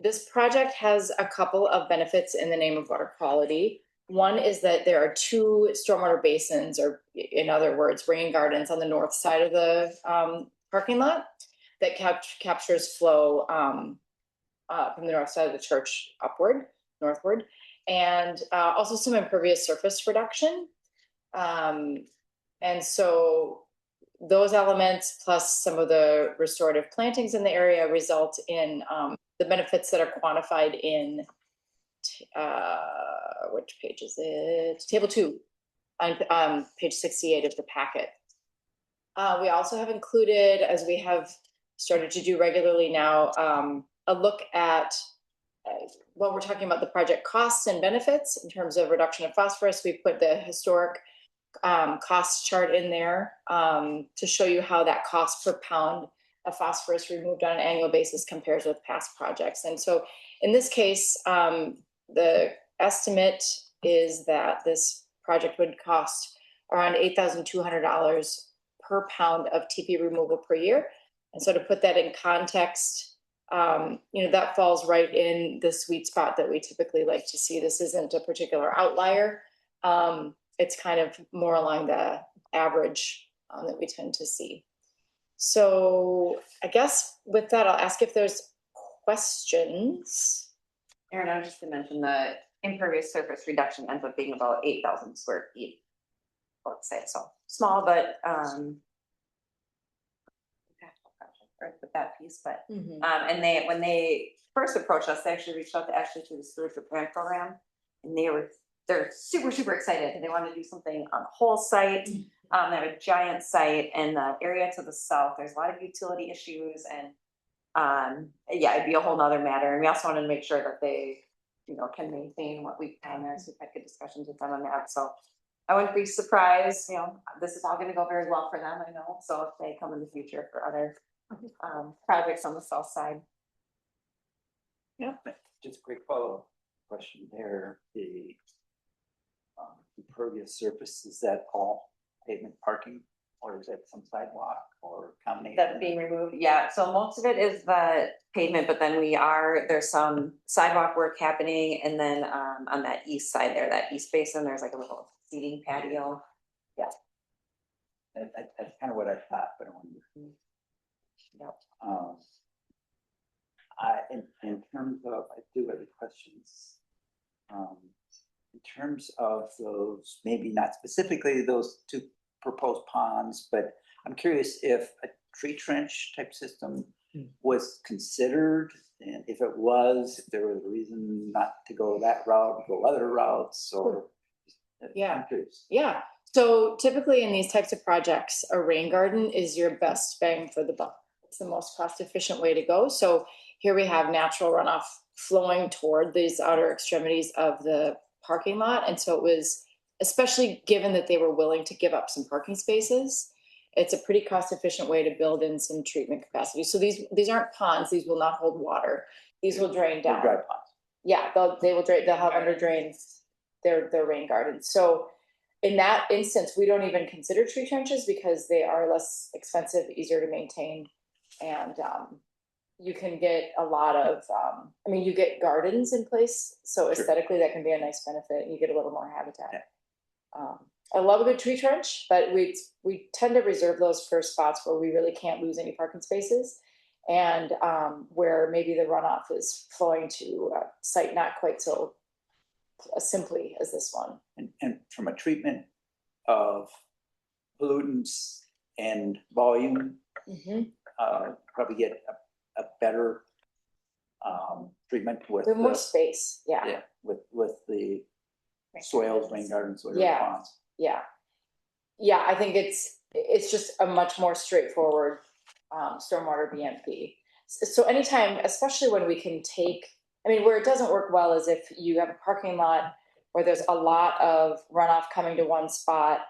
S11: This project has a couple of benefits in the name of water quality. One is that there are 2 stormwater basins, or in other words, rain gardens on the north side of the parking lot that captures flow from the north side of the church northward, and also some impervious surface reduction. And so those elements plus some of the restorative plantings in the area result in the benefits that are quantified in which page is it? Table 2 on page 68 of the packet. We also have included, as we have started to do regularly now, a look at when we're talking about the project costs and benefits in terms of reduction of phosphorus. We put the historic cost chart in there to show you how that cost per pound of phosphorus removed on an annual basis compares with past projects. And so in this case, the estimate is that this project would cost around $8,200 per pound of TP removal per year. And so to put that in context, that falls right in the sweet spot that we typically like to see. This isn't a particular outlier. It's kind of more along the average that we tend to see. So I guess with that, I'll ask if there's questions.
S9: Aaron, I was just to mention the impervious surface reduction ends up being about 8,000 square feet. Let's say so small, but with that piece, but and when they first approached us, they actually reached out to Ashley through the stewardship grant program, and they're super excited, and they want to do something on the whole site. They have a giant site, and the area to the south, there's a lot of utility issues, and it'd be a whole nother matter. And we also wanted to make sure that they, can maintain what we've done there. So we've had good discussions with them on that. So I wouldn't be surprised, this is all going to go very well for them, I know. So if they come in the future for other projects on the south side.
S3: Yeah, just a quick follow-up question there. The impervious surface, is that all pavement parking, or is that some sidewalk or combination?
S9: That's being removed, yeah. So most of it is the pavement, but then there's some sidewalk work happening, and then on that east side there, that east basin, there's like a little seating patio. Yeah.
S3: That's kind of what I thought, but I wonder.
S9: Yep.
S3: In terms of, I do have questions. In terms of those, maybe not specifically those two proposed ponds, but I'm curious if a tree trench type system was considered, and if it was, if there was a reason not to go that route, go other routes, or.
S11: Yeah.
S3: I'm curious.
S11: Yeah. So typically in these types of projects, a rain garden is your best bang for the buck. It's the most cost efficient way to go. So here we have natural runoff flowing toward these outer extremities of the parking lot. And so it was, especially given that they were willing to give up some parking spaces, it's a pretty cost efficient way to build in some treatment capacity. So these aren't ponds. These will not hold water. These will drain down.
S3: Dry ponds.
S11: Yeah, they will drain, they'll have under drains, their rain gardens. So in that instance, we don't even consider tree trenches because they are less expensive, easier to maintain. And you can get a lot of, you get gardens in place. So aesthetically, that can be a nice benefit. You get a little more habitat. I love a good tree trench, but we tend to reserve those for spots where we really can't lose any parking spaces, and where maybe the runoff is flowing to a site not quite so simply as this one.
S3: And from a treatment of pollutants and volume, probably get a better treatment with
S11: more space. Yeah.
S3: With the soils, rain gardens, whatever.
S11: Yeah.
S3: Ponds.
S11: Yeah. I think it's just a much more straightforward stormwater BMP. So anytime, especially when we can take, where it doesn't work well is if you have a parking lot where there's a lot of runoff coming to one spot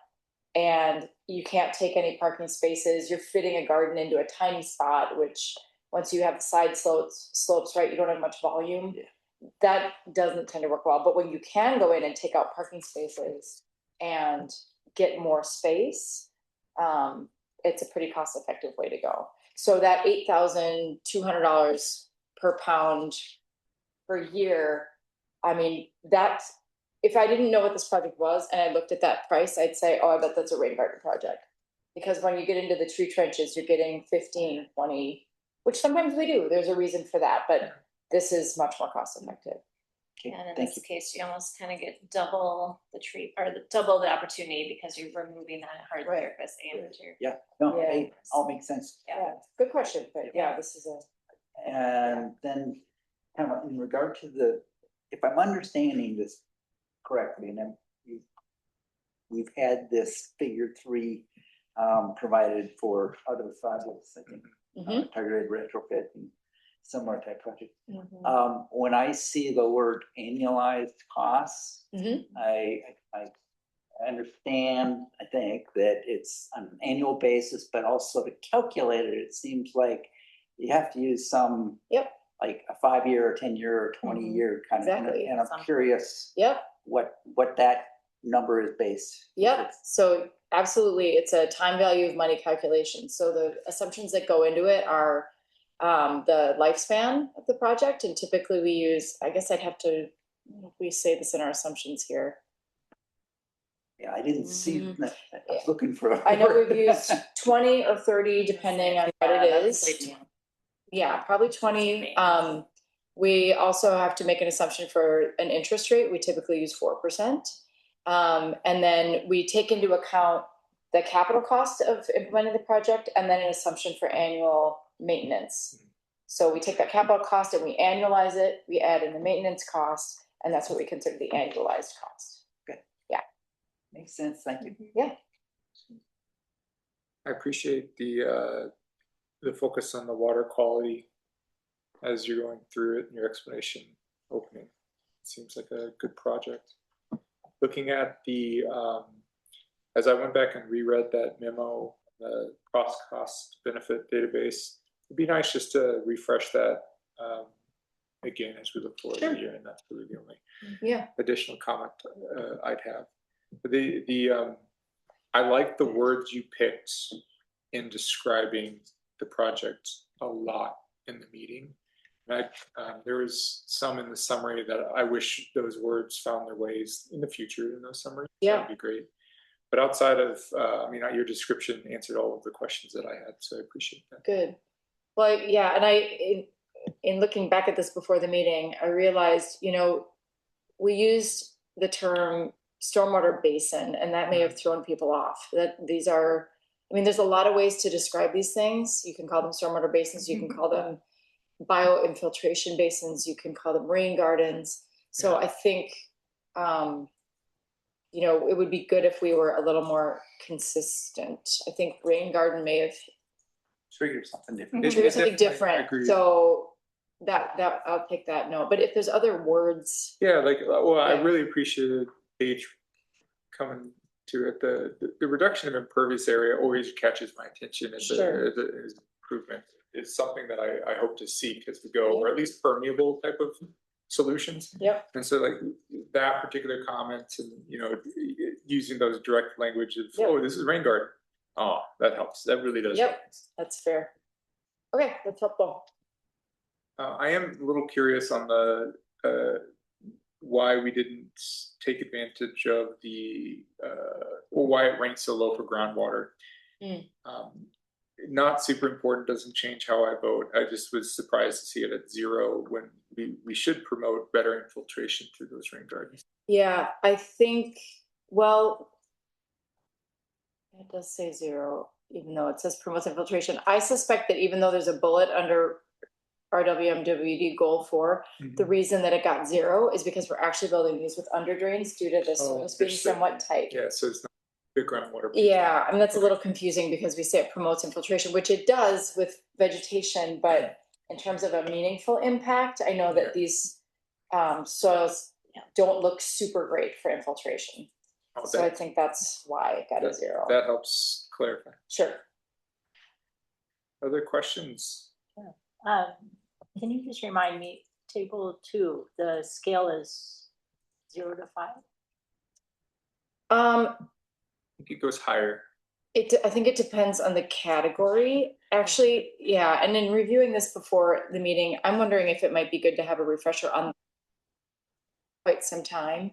S11: and you can't take any parking spaces, you're fitting a garden into a tiny spot, which once you have the side slopes, right, you don't have much volume. Yeah. That doesn't tend to work well. But when you can go in and take out parking spaces and get more space, it's a pretty cost-effective way to go. So that $8,200 per pound per year, that's, if I didn't know what this project was and I looked at that price, I'd say, oh, I bet that's a rain garden project. Because when you get into the tree trenches, you're getting 15, 20, which sometimes we do. There's a reason for that, but this is much more cost effective.
S3: Okay,
S4: and in this case, you almost kind of get double the tree or double the opportunity because you're removing that hard surface amateur.
S3: Yeah, no, it all makes sense.
S11: Yeah, good question, but yeah, this is a.
S3: And then, kind of in regard to if I'm understanding this correctly, and then we've had this figure 3 provided for other projects, I think, targeted retrofit and similar type project. When I see the word annualized costs, I I understand, I think, that it's on an annual basis, but also to calculate it, it seems like you have to use some.
S11: Yep.
S3: Like a 5-year or 10-year or 20-year kind of,
S11: Exactly.
S3: and I'm curious
S11: Yep.
S3: what that number is based.
S11: Yep, so absolutely, it's a time value of money calculation. So the assumptions that go into it are the lifespan of the project, and typically we use, I guess I'd have to, we say this in our assumptions here.
S3: Yeah, I didn't see that. I was looking for.
S11: I know we've used 20 or 30 depending on what it is. Yeah, probably 20. We also have to make an assumption for an interest rate. We typically use 4%. And then we take into account the capital cost of implementing the project and then an assumption for annual maintenance. So we take that capital cost and we annualize it, we add in the maintenance cost, and that's what we consider the annualized cost.
S3: Good.
S11: Yeah.
S3: Makes sense, thank you.
S11: Yeah.
S1: I appreciate the focus on the water quality as you're going through it and your explanation opening. It seems like a good project. Looking at the, as I went back and reread that memo, the cost benefit database, it'd be nice just to refresh that again as we look forward to the year, and that's really the only additional comment I'd have. I like the words you picked in describing the project a lot in the meeting. And there was some in the summary that I wish those words found their ways in the future in those summaries.
S11: Yeah.
S1: That'd be great. But outside of, your description answered all of the questions that I had, so I appreciate that.
S11: Good. Well, yeah, and in looking back at this before the meeting, I realized, we used the term stormwater basin, and that may have thrown people off. That these are, there's a lot of ways to describe these things. You can call them stormwater basins, you can call them bioinfiltration basins, you can call them rain gardens. So I think, it would be good if we were a little more consistent. I think rain garden may have
S3: Triggered something different.
S11: triggered something different.
S1: I agree.
S11: So that I'll take that note. But if there's other words,
S1: Yeah, I really appreciated Paige coming to it. The reduction of impervious area always catches my attention as
S11: Sure.
S1: as improvement. It's something that I hope to seek as we go, or at least permeable type of solutions.
S11: Yep.
S1: And so that particular comment and, using those direct language of,
S11: Yep.
S1: oh, this is rain garden. Oh, that helps. That really does.
S11: Yep, that's fair. Okay, that's helpful.
S1: I am a little curious on the why we didn't take advantage of or why it ranked so low for groundwater. Not super important, doesn't change how I vote. I just was surprised to see it at 0 when we should promote better infiltration through those rain gardens.
S11: Yeah, I think, well, it does say 0, even though it says promotes infiltration. I suspect that even though there's a bullet under RWMWD goal 4, the reason that it got 0 is because we're actually building these with under drains due to the soils being somewhat tight.
S1: Yeah, so it's not big groundwater.
S11: Yeah, that's a little confusing because we say it promotes infiltration, which it does with vegetation, but in terms of a meaningful impact, I know that these soils don't look super great for infiltration. So I think that's why it got a 0.
S1: That helps clarify.
S11: Sure.
S1: Other questions?
S6: Can you just remind me, table 2, the scale is 0 to 5?
S1: I think it goes higher.
S11: I think it depends on the category. Actually, yeah. And in reviewing this before the meeting, I'm wondering if it might be good to have a refresher on quite some time.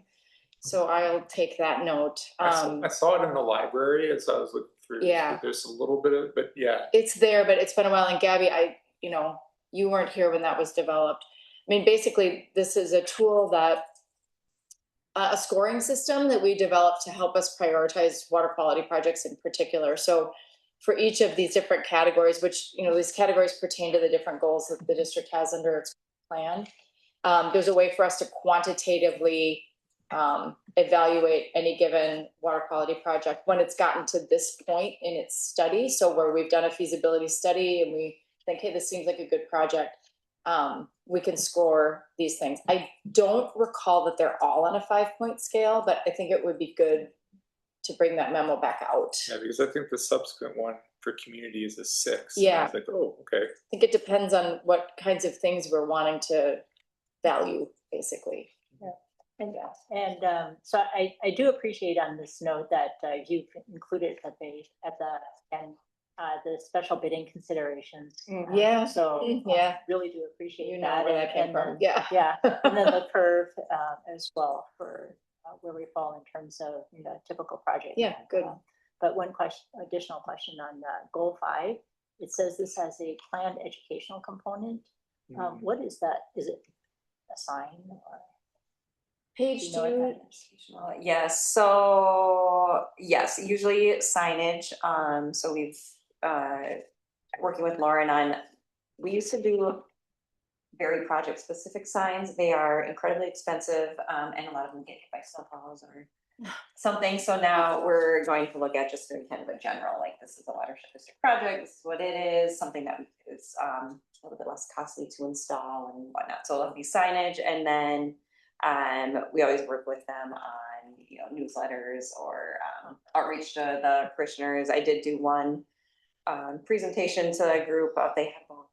S11: So I'll take that note.
S1: I saw it in the library as I was looking through.
S11: Yeah.
S1: There's a little bit of, but yeah.
S11: It's there, but it's been a while. And Gabby, you weren't here when that was developed. Basically, this is a tool that a scoring system that we developed to help us prioritize water quality projects in particular. So for each of these different categories, which, these categories pertain to the different goals that the district has under its plan, there's a way for us to quantitatively evaluate any given water quality project when it's gotten to this point in its study. So where we've done a feasibility study and we think, hey, this seems like a good project, we can score these things. I don't recall that they're all on a 5-point scale, but I think it would be good to bring that memo back out.
S1: Yeah, because I think the subsequent one for community is a 6.
S11: Yeah.
S1: I was like, oh, okay.
S11: I think it depends on what kinds of things we're wanting to value, basically.
S6: And so I do appreciate on this note that you've included at the special bidding considerations.
S11: Yeah.
S6: So
S11: Yeah.
S6: really do appreciate
S11: You know
S6: that.
S11: where that came
S6: And
S11: from.
S6: then-
S11: Yeah.
S6: Yeah, and then the curve as well for where we fall in terms of typical project.
S11: Yeah, good.
S6: But one additional question on goal 5, it says this has a planned educational component. What is that? Is it a sign or?
S11: Page
S6: You know what that
S11: 2.
S9: Yes, so yes, usually signage. So we've working with Lauren on, we used to do very project specific signs. They are incredibly expensive, and a lot of them get hit by snowplows or something. So now we're going to look at just very kind of a general, like this is a watershed district project, this is what it is, something that is a little bit less costly to install and whatnot. So it'll be signage, and then we always work with them on newsletters or outreach to the parishioners. I did do one presentation to a group of, they had about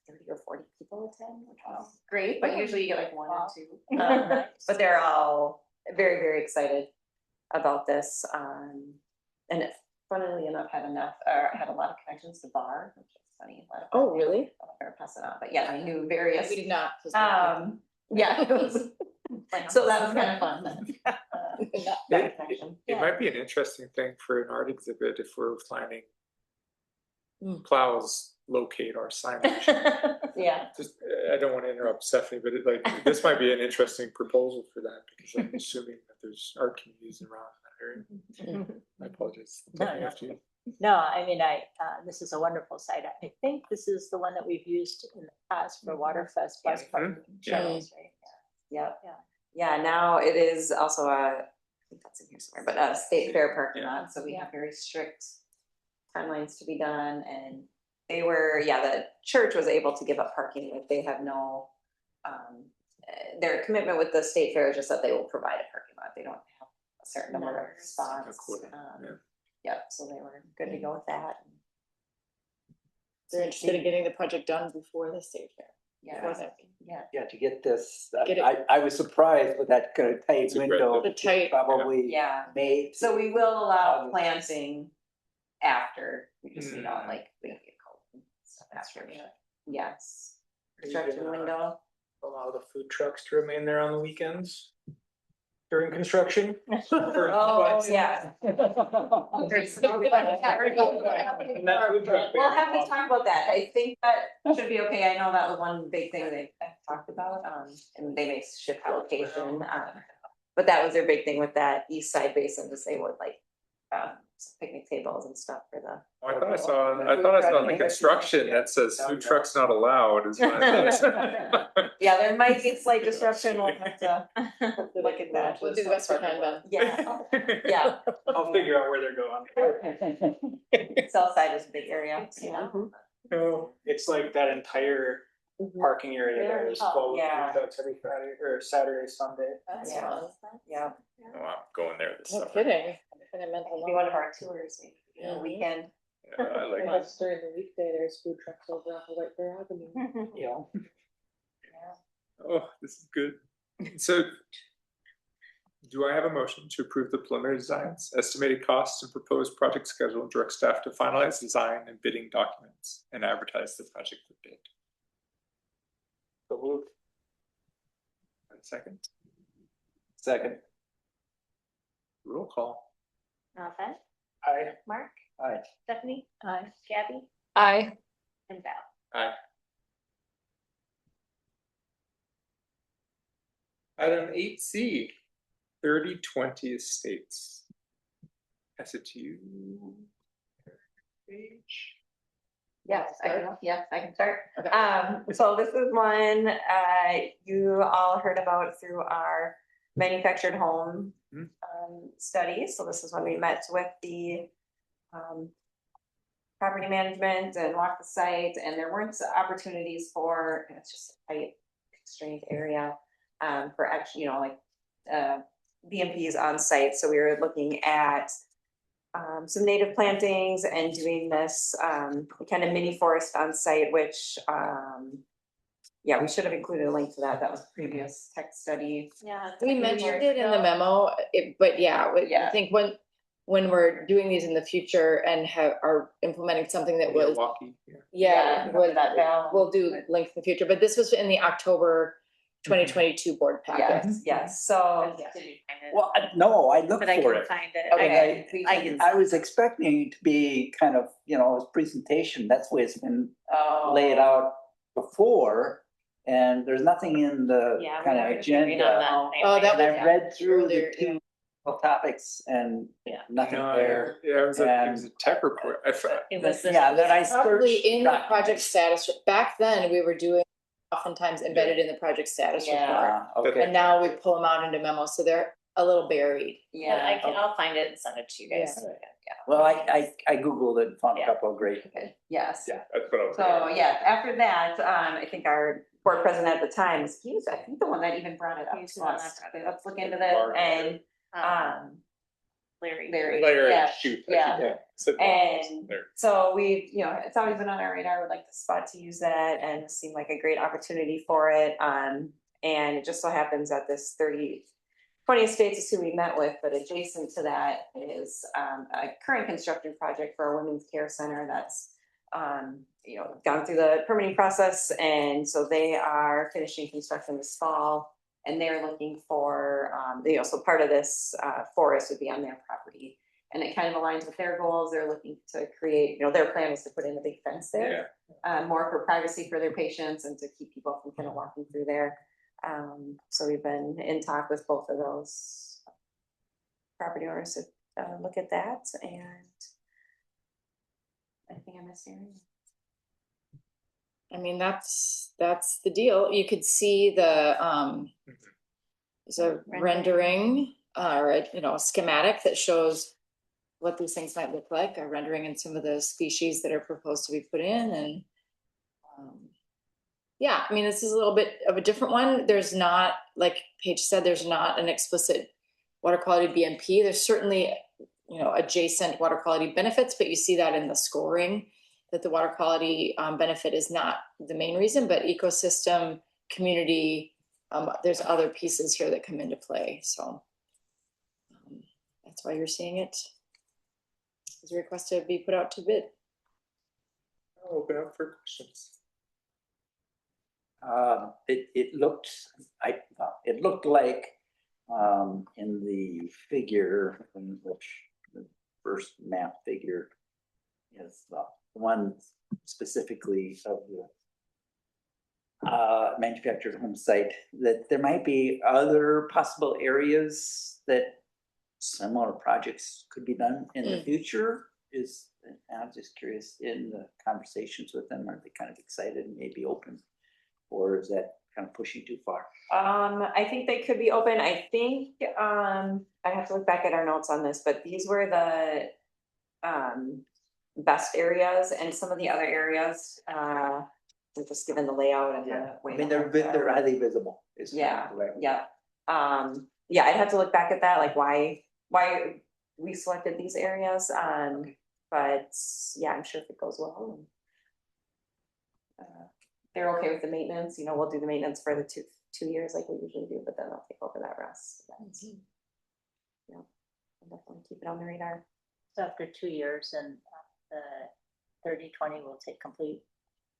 S9: 30 or 40 people attend, which was great, but usually you get like 1 or 2. But they're all very, very excited about this. And it, funnily enough, had a lot of connections to BAR, which is funny.
S11: Oh, really?
S9: I'll never pass it on, but yeah, I knew various.
S11: We did not.
S9: Yeah, it was. So that was kind of fun. That connection.
S1: It might be an interesting thing for an art exhibit if we're planning plows locate our signage.
S9: Yeah.
S1: Just, I don't want to interrupt Stephanie, but this might be an interesting proposal for that, because I'm assuming that there's art communities around that area. I apologize.
S6: No, I mean, this is a wonderful site. I think this is the one that we've used in the past for Waterfest bus parking shuttles, right?
S9: Yep. Yeah, now it is also I think that's in here somewhere, but a state fair parking lot, so we have very strict timelines to be done, and they were, the church was able to give up parking. Like they have no, their commitment with the state fair is just that they will provide a parking lot. They don't have a certain number of spots. So they were good to go with that.
S11: They're interested in getting the project done before the state fair.
S3: Yeah, to get this,
S11: Get it-
S3: I was surprised with that kind of tight window.
S11: The tight.
S3: Probably made.
S9: So we will allow planting after, we just we get cold and stuff after. Yes. Construction window.
S2: Allow the food trucks to remain there on the weekends during construction?
S9: Oh, yeah. We'll have to talk about that. I think that should be okay. I know that was one big thing they talked about, and they may shift location. But that was their big thing with that east side basin, to say with some picnic tables and stuff for the.
S1: I thought I saw the construction that says food trucks not allowed.
S9: Yeah, there might be slight disruption. We'll have to look at that.
S11: We'll do the best we can, Ben.
S9: Yeah.
S2: I'll figure out where they're going.
S9: South side is a big area.
S2: It's like that entire parking area there is full of
S9: Yeah.
S2: food trucks every Friday or Saturday, Sunday.
S11: That's
S9: Yeah.
S11: fun.
S9: Yeah.
S1: Oh, I'm going there this
S11: No
S1: summer.
S11: kidding. Been a mental
S9: It'll be one of our tours, maybe, a weekend.
S1: Yeah, I like that.
S8: Plus during the weekday, there's food trucks over off of White Bear Avenue.
S2: Yeah.
S1: Oh, this is good. So, do I have a motion to approve the preliminary designs, estimated costs, and proposed project schedule, and direct staff to finalize design and bidding documents and advertise the project for bid?
S2: So moved.
S1: And second,
S3: Second.
S1: roll call.
S6: Ben,
S2: Aye.
S6: Mark,
S3: Aye.
S6: Stephanie, Gabby,
S10: Aye.
S6: and Val.
S1: Aye. Item 8C, 3020 estates. Pass it to you. Page.
S9: Yes, I can start. So this is one you all heard about through our manufactured home study. So this is when we met with the property management and walked the site, and there weren't opportunities for, it's just a tight constrained area for actually, BMPs on site. So we were looking at
S12: some native plantings and doing this, kind of mini forest on site, which, yeah, we should have included a link to that. That was previous tech study.
S4: Yeah.
S11: We mentioned it in the memo, but yeah, I think when we're doing these in the future and are implementing something that was,
S1: Milwaukee,
S11: we'll do links in the future, but this was in the October 2022 board packet.
S12: Yes, so.
S3: Well, no, I looked
S4: But I
S3: for
S4: can
S3: it.
S4: find it.
S11: Okay.
S3: I was expecting it to be kind of, a presentation. That's the way it's been laid out before. And there's nothing in the
S4: Yeah, we
S3: kind
S4: were
S3: of
S4: agreeing on
S3: agenda.
S4: that.
S11: Oh, that
S3: And
S11: was
S3: I've read through
S11: earlier,
S3: the two topics and nothing there.
S1: Yeah, it was a tech report. I thought.
S4: It was this.
S3: Yeah, then I
S11: probably
S3: searched
S11: in the
S3: documents.
S11: project status. Back then, we were doing oftentimes embedded in the project status report.
S3: Ah, okay.
S11: And now we pull them out into memos, so they're a little buried.
S4: Yeah, I'll find it and send it to you guys.
S3: Well, I Googled it and found a couple of great.
S12: Yes.
S1: Yeah, that's what I was.
S12: So, yeah, after that, I think our board president at the time, he was, I think, the one that even brought it up
S4: He's
S12: to
S4: the one
S12: us.
S4: that brought it up.
S12: Let's look into this, and,
S4: Larry.
S1: Larry,
S12: yeah,
S1: shoot.
S12: yeah.
S1: Said
S12: And
S1: there.
S12: so we, it's always been on our radar. We'd like the spot to use that, and it seemed like a great opportunity for it. And it just so happens that this 20 Estates is who we met with, but adjacent to that is a current construction project for a women's care center that's gone through the permitting process, and so they are finishing construction this fall, and they're looking for so part of this forest would be on their property, and it kind of aligns with their goals. They're looking to create, their plan is to put in a big fence there, more for privacy for their patients and to keep people from kind of walking through there. So we've been in talk with both of those property owners to look at that, and I think I'm missing.
S11: I mean, that's the deal. You could see the there's a rendering or a schematic that shows what these things might look like, a rendering and some of the species that are proposed to be put in. And yeah, I mean, this is a little bit of a different one. There's not, like Paige said, there's not an explicit water quality BMP. There's certainly, adjacent water quality benefits, but you see that in the scoring, that the water quality benefit is not the main reason, but ecosystem, community, there's other pieces here that come into play. So that's why you're seeing it as a request to be put out to bid.
S1: I'll open up for questions.
S3: It looked like in the figure, in which the first map figure is the one specifically of the manufactured home site, that there might be other possible areas that similar projects could be done in the future. I'm just curious, in the conversations with them, are they kind of excited and maybe open? Or is that kind of pushing too far?
S12: I think they could be open. I think I have to look back at our notes on this, but these were the best areas, and some of the other areas, just given the layout and the way.
S3: I mean, they're highly visible.
S12: Yeah. I'd have to look back at that, like why we selected these areas. But yeah, I'm sure if it goes well. They're okay with the maintenance, we'll do the maintenance for the two years like we usually do, but then they'll take over that rest. Yeah, I'll definitely keep it on the radar.
S6: So after 2 years, and the 30/20 will take complete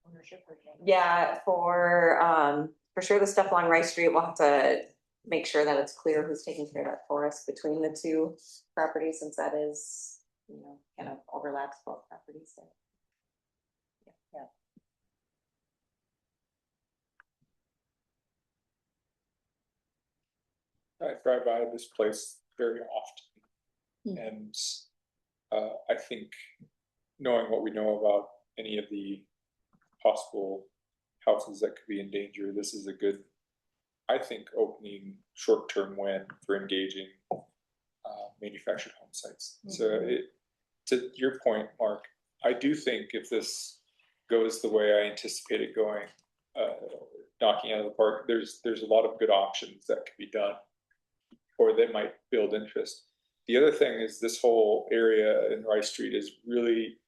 S6: ownership.
S12: Yeah, for sure the stuff along Rice Street, we'll have to make sure that it's clear who's taking care of that forest between the two properties, since that is, kind of overlaps both properties. So. Yeah.
S1: I drive by this place very often, and I think knowing what we know about any of the possible houses that could be in danger, this is a good, I think, opening short-term win for engaging manufactured home sites. So to your point, Mark, I do think if this goes the way I anticipate it going, knocking out of the park, there's a lot of good options that could be done, or that might build interest. the other thing is this whole area in Rice Street is really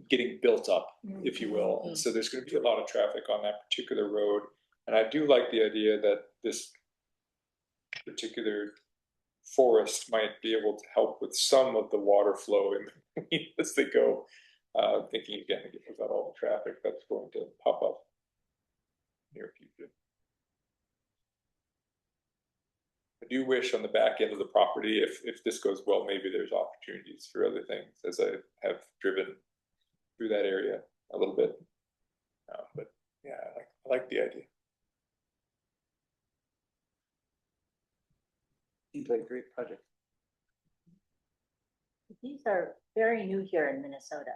S1: getting built up, if you will. And so there's going to be a lot of traffic on that particular road. And I do like the idea that this particular forest might be able to help with some of the water flow in between as they go. Thinking again about all the traffic that's going to pop up near future. I do wish on the back end of the property, if this goes well, maybe there's opportunities for other things as I have driven through that area a little bit. But yeah, I like the idea.
S3: Seems like a great project.
S6: These are very new here in Minnesota,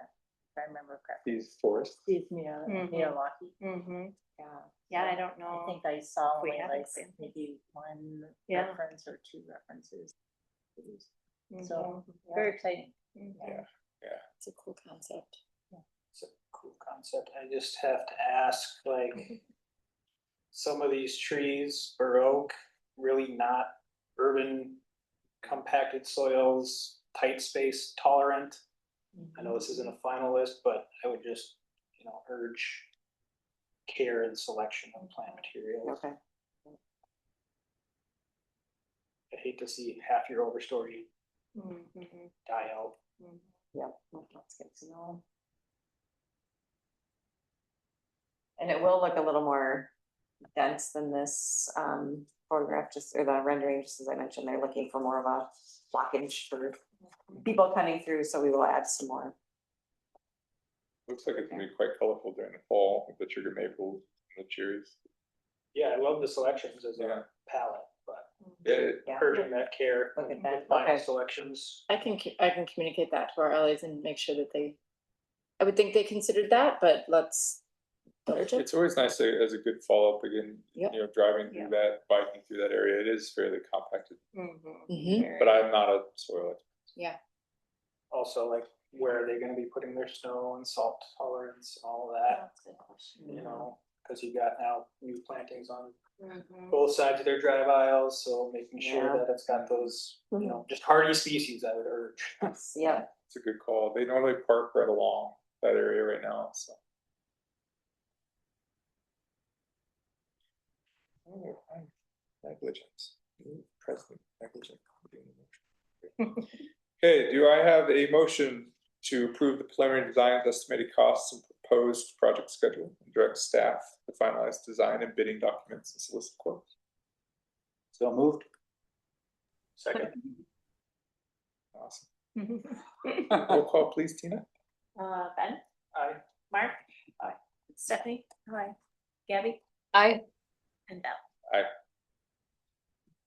S6: if I remember correctly.
S1: These forests.
S6: These Miyawaki.
S4: Yeah, yeah, I don't know.
S6: I think I saw
S4: we
S6: only
S4: haven't
S6: like
S4: seen
S6: maybe one
S4: Yeah.
S6: reference or two references.
S4: Mhm.
S6: So very exciting.
S1: Yeah.
S11: It's a cool concept.
S2: It's a cool concept. I just have to ask, like, some of these trees, bur oak, really not urban compacted soils, tight space tolerant. I know this isn't a final list, but I would just, urge care and selection of plant materials.
S9: Okay.
S2: I hate to see half your overstory die out.
S9: Yeah, that's good to know. And it will look a little more dense than this photograph, or the rendering, just as I mentioned, they're looking for more of a blockage for people coming through, so we will add some more.
S1: Looks like it's gonna be quite colorful during the fall with the sugar maples and the cherries.
S2: Yeah, I love the selections as
S1: Yeah.
S2: a palette, but
S1: Yeah,
S2: urging that care
S9: Look at
S2: with
S9: that.
S2: final
S9: Okay.
S2: selections.
S11: I can communicate that to our allies and make sure that I would think they considered that, but let's double check.
S1: it's always nice as a good follow-up again,
S11: Yep.
S1: driving through that, biking through that area. It is fairly compacted,
S11: Mhm.
S1: but I'm not a soil expert.
S11: Yeah.
S2: Also, like, where are they gonna be putting their snow and salt tolerance and all of that, cause you got now new plantings on both sides of their drive aisles, so making sure
S9: Yeah.
S2: that it's got those, just hardy species, I would urge.
S9: Yeah.
S1: It's a good call. They normally park right along that area right now, so. Oh, negligence. President negligent. Okay, do I have a motion to approve the preliminary design, estimated costs, and proposed project schedule, and direct staff to finalize design and bidding documents and solicit quotes?
S3: So moved.
S2: Second.
S1: Awesome. Roll call, please, Tina.
S4: Ben,
S2: Aye.
S4: Mark. Aye. Stephanie. Aye. Gabby and Belle.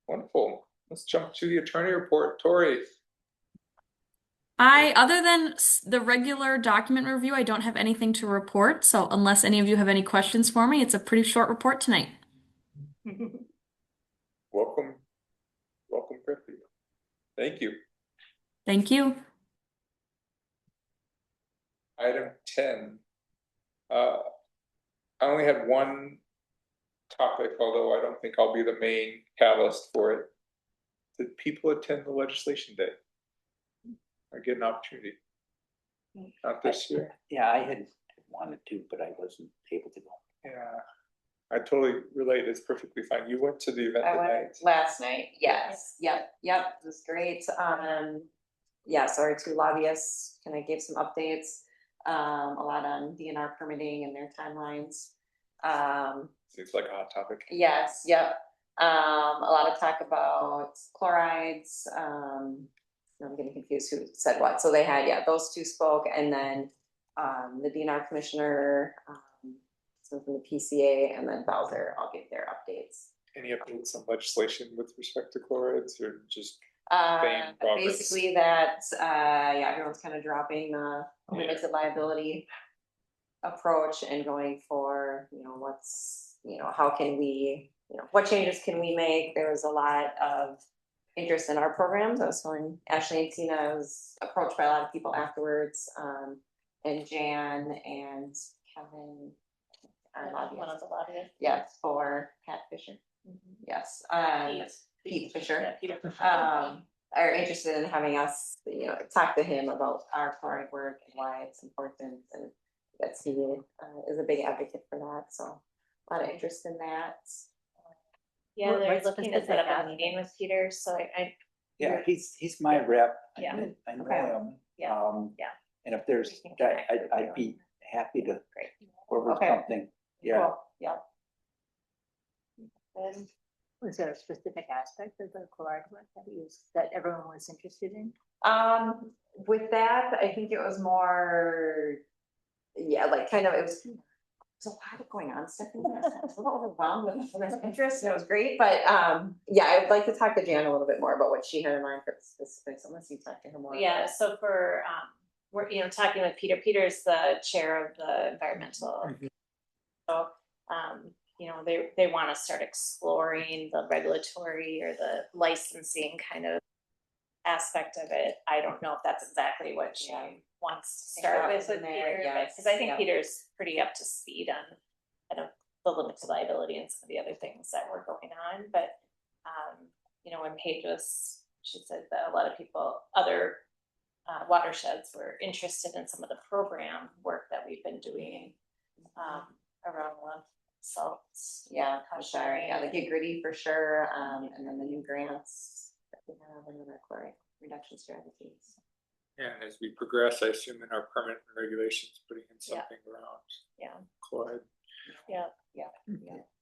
S1: Wonderful. Let's jump to the attorney report. Tori.
S5: Other than the regular document review, I don't have anything to report. So unless any of you have any questions for me, it's a pretty short report tonight.
S1: Welcome, Griffey. Thank you.
S5: Thank you.
S1: Item 10. I only had one topic, although I don't think I'll be the main catalyst for it. Did people attend the legislation day? Or get an opportunity? Not this year.
S3: Yeah, I had wanted to, but I wasn't able to go.
S1: Yeah, I totally relate. It's perfectly fine. You went to the event
S9: I
S1: that
S9: went
S1: night.
S9: last night, yes, yep, it was great, yeah, so our two lobbyists kind of gave some updates, a lot on DNR permitting and their timelines.
S1: Seems like a hot topic.
S9: Yes, yep, a lot of talk about chlorides, I'm getting confused who said what, so they had, those two spoke, and then, the DNR commissioner, some from the PCA, and then Bowser, I'll give their updates.
S1: Any updates on legislation with respect to chlorides or just progress?
S9: Basically that, everyone's kind of dropping the limited liability approach and going for, how can we, what changes can we make? There was a lot of interest in our programs. I was telling Ashley and Tina, I was approached by a lot of people afterwards, and Jan and Kevin.
S4: One of the lobbyists.
S9: Yes, for Pat Fisher. Yes, Pete Fisher.
S4: Peter.
S12: are interested in having us, you know, talk to him about our chloride work and why it's important, and that's he is a big advocate for that, so a lot of interest in that.
S4: Yeah,
S6: What-
S4: they're
S6: what's
S4: looking to set up a
S6: specific
S4: meeting with Peter, so I
S3: Yeah, he's my rep.
S4: Yeah.
S3: I know
S4: Okay.
S3: him.
S4: Yeah.
S3: Yeah. And if there's,
S4: We can connect with
S3: I'd
S4: you.
S3: be happy to
S4: Great.
S3: forward
S12: Okay.
S3: something. Yeah.
S12: Cool. Yeah.
S4: Good.
S6: Was there a specific aspect of the chloride work that everyone was interested in?
S12: With that, I think it was more, yeah, like kind of, it was a lot going on, Stephanie. I was a little overwhelmed with this interest, and it was great, but yeah, I would like to talk to Jan a little bit more about what she had in mind for specifics, unless you talk to her more.
S4: Yeah, so for, we're, talking with Peter, Peter's the chair of the environmental. So, they want to start exploring the regulatory or the licensing kind of aspect of it. I don't know if that's exactly what she wants to start with Peter, because I think Peter's pretty up to speed on kind of the limited liability and some of the other things that were going on. But when Paige she said that a lot of people, other watersheds were interested in some of the program work that we've been doing around the salts.
S12: Yeah, I'm sorry. Yeah, the Get Gritty for sure. And then the new grants that we have and the chloride reduction strategies.
S1: Yeah, and as we progress, I assume in our permit and regulations, putting in something around chloride.
S4: Yeah.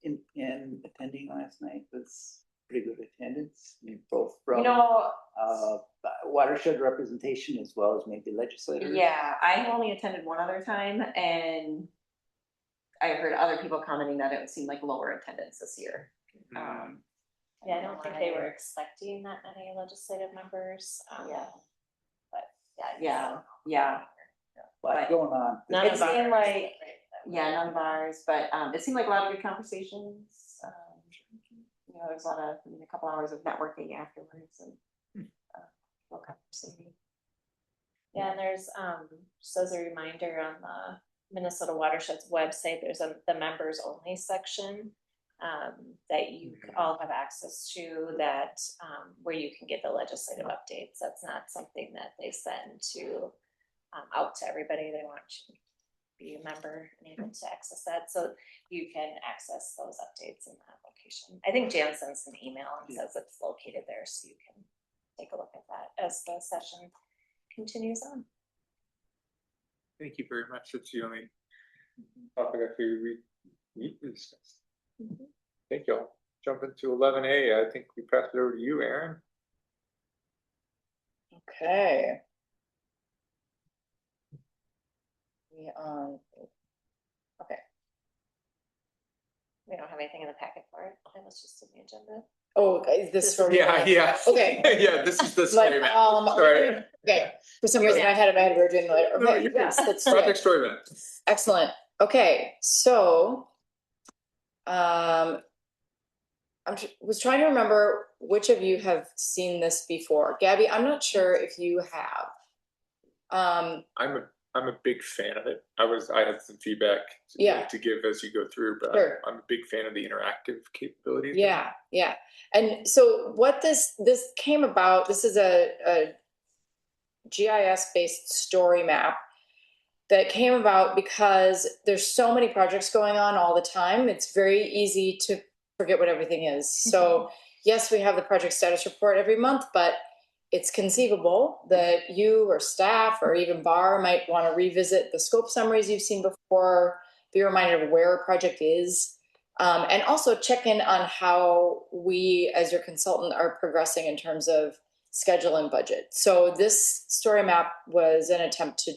S3: And attending last night was pretty good attendance, both from watershed representation as well as maybe legislators.
S12: Yeah, I only attended one other time, and I heard other people commenting that it would seem like lower attendance this year.
S4: I don't think they were expecting that many legislative members.
S12: Yeah.
S3: Lot going on.
S4: None
S12: It
S4: of ours.
S12: seemed like, none of ours, but it seemed like a lot of good conversations. There's a couple hours of networking afterwards and conversation.
S4: Yeah, and there's just as a reminder on the Minnesota Watersheds website, there's the members only section that you all have access to, that where you can get the legislative updates. That's not something that they send to out to everybody. They want you to be a member and able to access that, so you can access those updates in that location. I think Jan sends an email and says it's located there, so you can take a look at that as the session continues on.
S1: Thank you very much. That's the only topic I figured we need to discuss. Thank you all. Jump into 11A. I think we pass it over to you, Aaron.
S11: Okay. Okay.
S4: We don't have anything in the packet for it. It was just in the agenda.
S11: Oh, is this for?
S1: Yeah.
S11: Okay.
S1: Yeah, this is the
S11: Like,
S1: story map. Sorry.
S11: Okay, for some reason I had it in my head we were doing later.
S1: No,
S11: Okay,
S1: you're good.
S11: yes, let's do it.
S1: Project story map.
S11: Excellent. Okay, so was trying to remember which of you have seen this before. Gabby, I'm not sure if you have.
S1: I'm a big fan of it. I had some feedback to give as you go through, but
S11: Sure.
S1: I'm a big fan of the interactive capabilities.
S11: Yeah. And so what this came about, this is a GIS based story map that came about because there's so many projects going on all the time. It's very easy to forget what everything is. So yes, we have the project status report every month, but it's conceivable that you or staff or even BAR might want to revisit the scope summaries you've seen before, be reminded of where a project is, and also check in on how we as your consultant are progressing in terms of schedule and budget. So this story map was an attempt to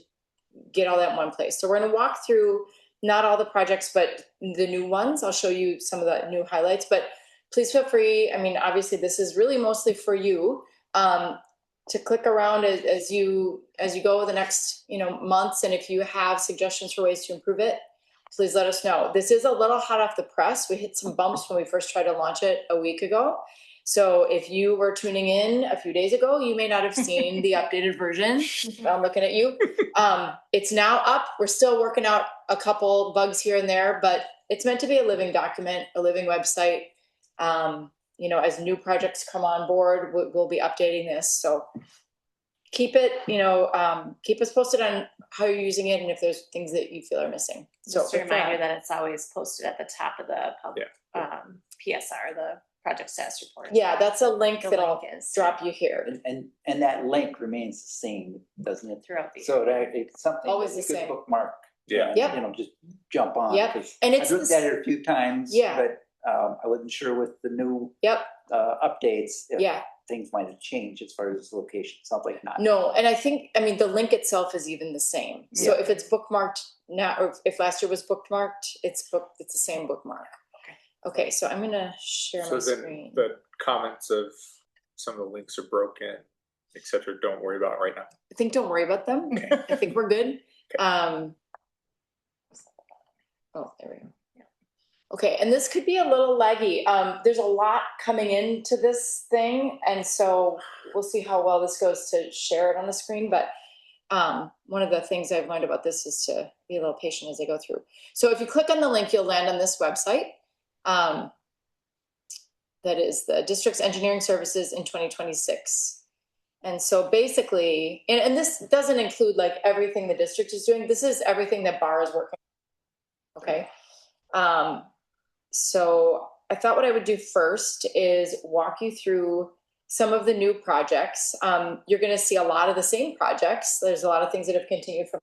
S11: get all that in one place. So we're going to walk through not all the projects, but the new ones. I'll show you some of the new highlights, but please feel free. I mean, obviously this is really mostly for you to click around as you go the next months. And if you have suggestions for ways to improve it, please let us know. This is a little hot off the press. We hit some bumps when we first tried to launch it a week ago. So if you were tuning in a few days ago, you may not have seen the updated version. I'm looking at you. It's now up. We're still working out a couple bugs here and there, but it's meant to be a living document, a living website. you know, as new projects come on board, we'll be updating this, so. Keep it, you know, keep us posted on how you're using it and if there's things that you feel are missing. So
S4: Just a
S11: with that-
S4: reminder that it's always posted at the top of the public, PSR, the project status report.
S11: Yeah, that's a link
S4: The
S11: that'll
S4: link is
S11: drop you here.
S3: And that link remains the same, doesn't it?
S4: throughout the year.
S3: So that it's something
S11: Always
S3: that you
S11: the
S3: could
S11: same.
S3: bookmark.
S1: Yeah.
S11: Yep.
S3: You know, just jump on.
S11: Yep.
S3: 'Cause
S11: And it's
S3: I've looked
S11: the
S3: at it a few times.
S11: Yeah.
S3: But I wasn't sure with the new
S11: Yep,
S3: updates. If
S11: yeah,
S3: things might have changed as far as location. Sounds like not.
S11: no, and I think, I mean, the link itself is even the same. So if it's bookmarked now, or if last year was bookmarked, it's the same bookmark. Okay, so I'm gonna share
S1: So
S11: my
S1: then
S11: screen.
S1: the comments of some of the links are broken, etc. Don't worry about it right now.
S11: I think don't worry about them. I think we're good. Oh, there we go. Okay, and this could be a little laggy. There's a lot coming into this thing, and so we'll see how well this goes to share it on the screen. But one of the things I've learned about this is to be a little patient as I go through. So if you click on the link, you'll land on this website. That is the district's engineering services in 2026. And so basically, and this doesn't include like everything the district is doing. This is everything that BAR is working on. Okay. So I thought what I would do first is walk you through some of the new projects. You're going to see a lot of the same projects. There's a lot of things that have continued from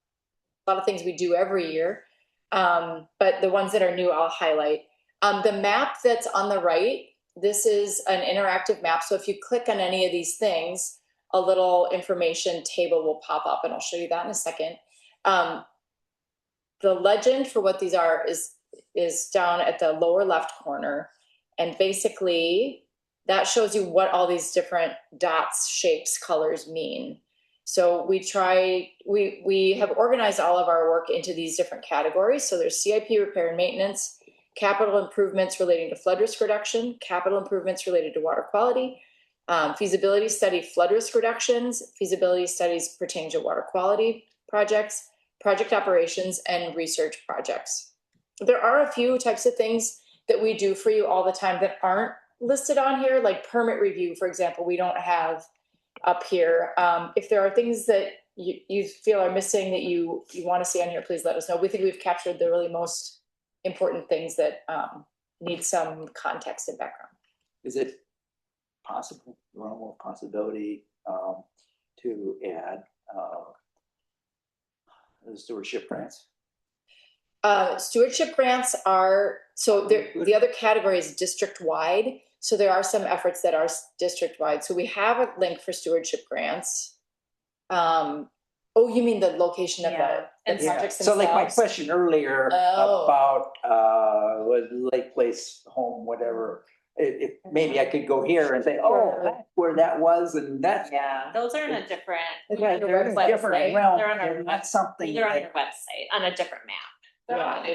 S11: a lot of things we do every year. But the ones that are new, I'll highlight. The map that's on the right, this is an interactive map. So if you click on any of these things, a little information table will pop up, and I'll show you that in a second. The legend for what these are is down at the lower left corner. And basically that shows you what all these different dots, shapes, colors mean. So we have organized all of our work into these different categories. So there's CIP repair and maintenance, capital improvements relating to flood risk reduction, capital improvements related to water quality, feasibility study flood risk reductions, feasibility studies pertaining to water quality projects, project operations, and research projects. There are a few types of things that we do for you all the time that aren't listed on here, like permit review, for example, we don't have up here. If there are things that you feel are missing that you want to see on here, please let us know. We think we've captured the really most important things that need some context and background.
S3: Is it possible, realm of possibility to add the stewardship grants?
S11: Stewardship grants are, so the other category is district-wide. So there are some efforts that are district-wide. So we have a link for stewardship grants. Oh, you mean the location of the projects themselves?
S3: So like my question earlier about was Lake Place Home, whatever. If maybe I could go here and say, oh, that's where that was, and that's.
S4: Yeah, those are in a different.
S3: They're in a
S4: website.
S3: different realm,
S4: They're on our
S3: and that's something.
S4: They're on
S3: that-
S4: your website on a different map.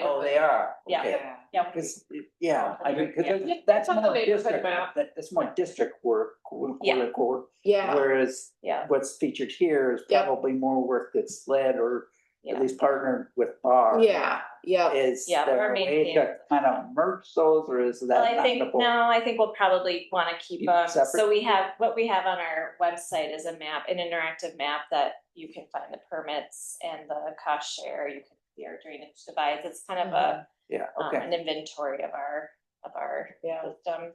S3: Oh, they are.
S4: Yeah.
S3: Okay.
S4: Yeah.
S3: Because, yeah, I mean,
S4: Yeah.
S3: because that's
S8: on the
S3: more
S8: neighborhood
S3: district,
S8: map.
S3: that's more district work, quote, unquote.
S11: Yeah.
S3: Whereas
S4: Yeah.
S3: what's featured here is
S11: Yep.
S3: probably more work that's led or
S4: Yeah.
S3: at least partnered with BAR.
S11: Yeah, yeah.
S3: Is
S4: Yeah,
S3: there
S4: our
S3: a
S4: main
S3: way
S4: thing
S3: to kind of merge those, or is
S4: Well,
S3: that
S4: I
S3: not
S4: think,
S3: the goal?
S4: no, I think we'll probably wanna keep
S3: Keep
S4: them,
S3: separate?
S4: so what we have on our website is a map, an interactive map that you can find the permits and the cost share, you can see our drainage divides, it's kind of a,
S3: Yeah,
S4: an
S3: okay.
S4: inventory of our
S11: Yeah.
S4: system.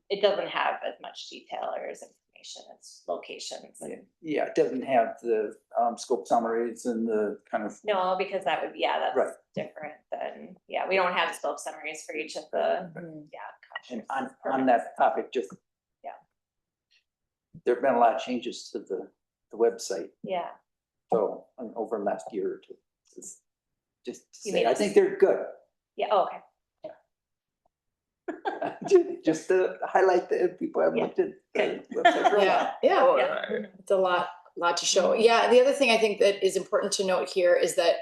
S4: It doesn't have as much detail or as information, it's locations.
S3: Yeah, it doesn't have the scope summaries and the kind of.
S4: No, because that would, that's
S3: Right.
S4: different than, we don't have scope summaries for each of the, cost
S3: And
S4: shares.
S3: on that topic, just.
S4: Yeah.
S3: There've been a lot of changes to the website,
S4: Yeah,
S3: so over the last year or two. Just to
S4: You
S3: say,
S4: mean
S3: I think they're good.
S4: yeah, oh, okay.
S3: Just to highlight that people have looked at the website for a while.
S11: Yeah,
S1: Oh,
S11: yeah. It's a lot to show. Yeah, the other thing I think that is important to note here is that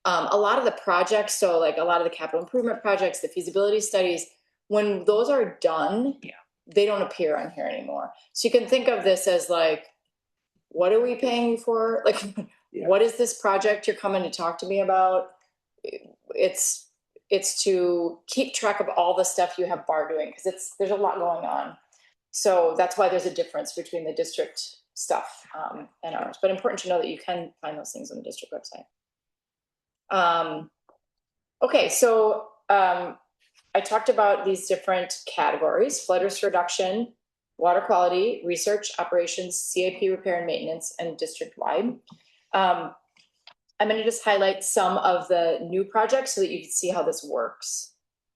S11: a lot of the projects, so like a lot of the capital improvement projects, the feasibility studies, when those are done, they don't appear on here anymore. So you can think of this as like, what are we paying you for? Like,
S3: Yeah.
S11: what is this project you're coming to talk to me about? it's to keep track of all the stuff you have BAR doing, because there's a lot going on. So that's why there's a difference between the district stuff and ours, but important to know that you can find those things on the district website. Okay, so I talked about these different categories: flood risk reduction, water quality, research, operations, CIP repair and maintenance, and district-wide. I'm going to just highlight some of the new projects so that you can see how this works.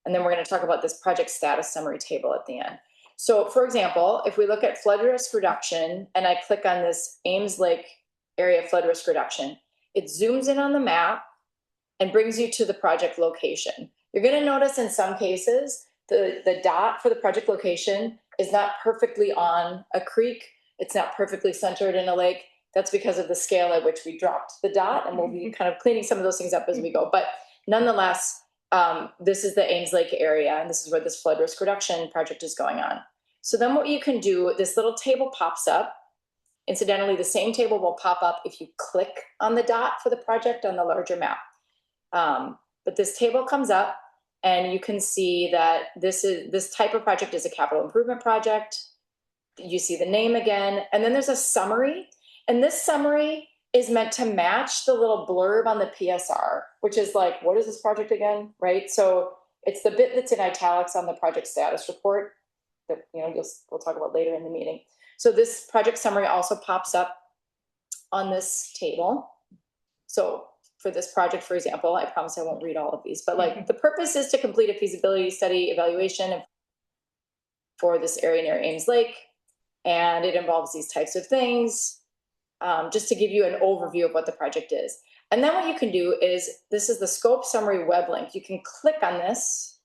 S11: And then we're going to talk about this project status summary table at the end. So for example, if we look at flood risk reduction and I click on this Ames Lake area flood risk reduction, it zooms in on the map and brings you to the project location. You're going to notice in some cases, the dot for the project location is not perfectly on a creek. It's not perfectly centered in a lake. That's because of the scale at which we dropped the dot, and we'll be kind of cleaning some of those things up as we go. But nonetheless, this is the Ames Lake area, and this is where this flood risk reduction project is going on. So then what you can do, this little table pops up. Incidentally, the same table will pop up if you click on the dot for the project on the larger map. But this table comes up, and you can see that this type of project is a capital improvement project. You see the name again, and then there's a summary. And this summary is meant to match the little blurb on the PSR, which is like, what is this project again, right? So it's the bit that's in italics on the project status report that we'll talk about later in the meeting. So this project summary also pops up on this table. So for this project, for example, I promise I won't read all of these, but like the purpose is to complete a feasibility study evaluation for this area near Ames Lake. And it involves these types of things. Just to give you an overview of what the project is. And then what you can do is, this is the scope summary web link. You can click on this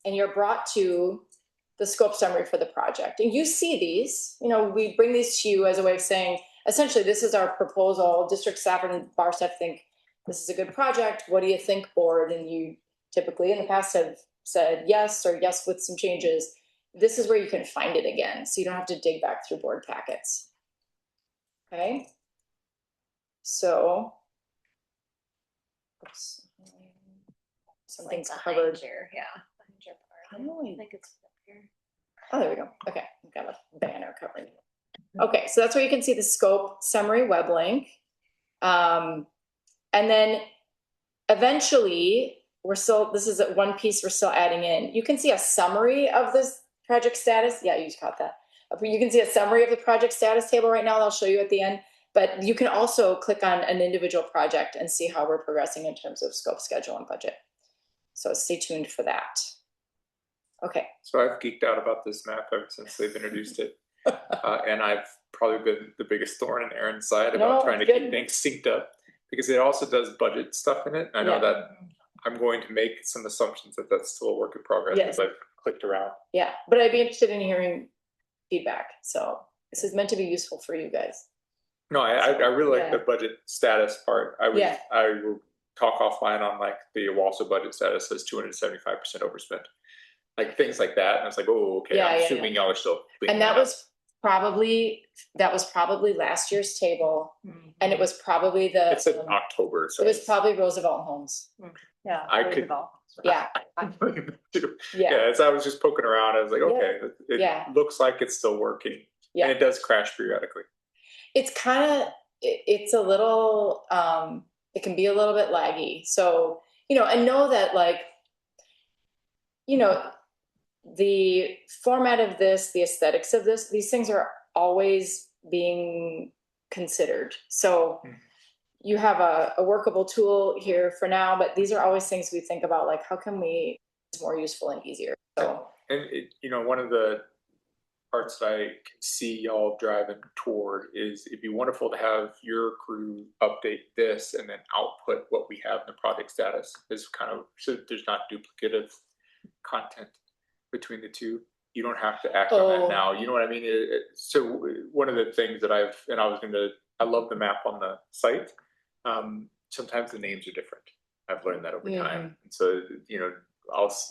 S11: and you're brought to the scope summary for the project. And you see these, we bring these to you as a way of saying, essentially, this is our proposal. District staff and bar staff think this is a good project. What do you think, board? And you typically in the past have said yes or yes with some changes. This is where you can find it again. So you don't have to dig back through board packets. Okay, so oops, something's covered
S4: here. Yeah, behind your part. I think it's up here.
S11: Oh, there we go. Okay, I've got a banner covering it. Okay, so that's where you can see the scope summary web link. And then eventually, this is one piece we're still adding in. You can see a summary of this project status. Yeah, you just caught that. You can see a summary of the project status table right now. I'll show you at the end, but you can also click on an individual project and see how we're progressing in terms of scope, schedule, and budget. So stay tuned for that. Okay.
S1: So I've geeked out about this map ever since they've introduced it. And I've probably been the biggest thorn in Aaron's side about trying to keep things synced up, because it also does budget stuff in it. I know that I'm going to make some assumptions that that's still a work in progress as I've clicked around.
S11: Yeah, but I'd be interested in hearing feedback. So this is meant to be useful for you guys.
S1: No, I really like the budget status part. I will talk offline on like the Owasso budget status says 275% overspent, like things like that. And I was like, oh, okay. I'm assuming y'all are still.
S11: And that was probably last year's table, and it was probably
S1: it's in October. So
S11: it was probably Roosevelt Homes.
S6: Yeah,
S1: I could.
S11: Yeah.
S1: As I was just poking around, I was like, okay, it looks like it's still working. Yeah. And it does crash periodically.
S11: It's it's a little, it can be a little bit laggy. So, and know that like, the format of this, the aesthetics of this, these things are always being considered. So you have a workable tool here for now, but these are always things we think about, like how can we make it more useful and easier. So,
S1: and one of the parts that I can see y'all driving toward is it'd be wonderful to have your crew update this and then output what we have in the project status is kind of, so there's not duplicative content between the two. You don't have to act on that now. You know what I mean? So one of the things that I love the map on the site. Sometimes the names are different. I've learned that over time. And so,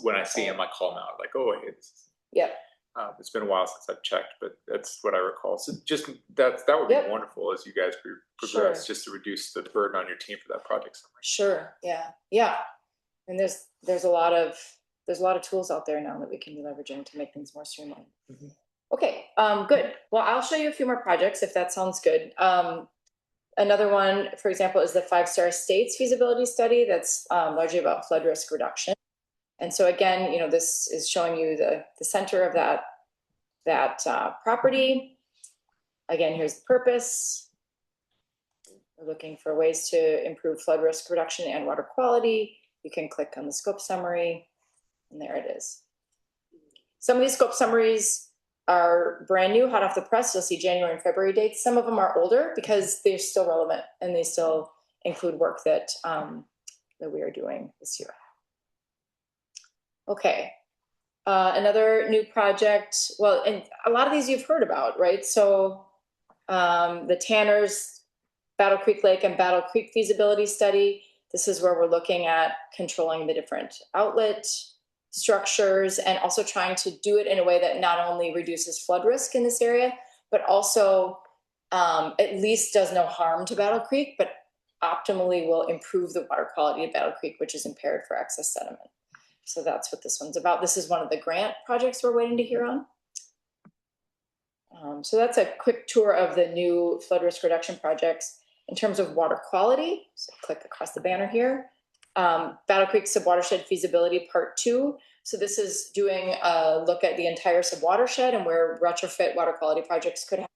S1: when I see them, I call them out like, oh, hey, this is, it's been a while since I've checked, but that's what I recall. So just that would be wonderful as you guys progress, just to reduce the burden on your team for that project summary.
S11: Sure. Yeah. And there's a lot of tools out there now that we can be leveraging to make things more streamlined. Okay, good. Well, I'll show you a few more projects if that sounds good. Another one, for example, is the 5-Star Estates feasibility study that's largely about flood risk reduction. And so again, this is showing you the center of that property. Again, here's the purpose. We're looking for ways to improve flood risk reduction and water quality. You can click on the scope summary, and there it is. Some of these scope summaries are brand new, hot off the press. You'll see January and February dates. Some of them are older because they're still relevant and they still include work that we are doing this year. Okay, another new project. Well, and a lot of these you've heard about, right? So the Tanners, Battle Creek Lake and Battle Creek feasibility study. This is where we're looking at controlling the different outlet structures and also trying to do it in a way that not only reduces flood risk in this area, but also at least does no harm to Battle Creek, but optimally will improve the water quality of Battle Creek, which is impaired for excess sediment. So that's what this one's about. This is one of the grant projects we're waiting to hear on. So that's a quick tour of the new flood risk reduction projects. In terms of water quality, so click across the banner here. Battle Creek Subwatershed Feasibility Part 2. So this is doing a look at the entire subwatershed and where retrofit water quality projects could have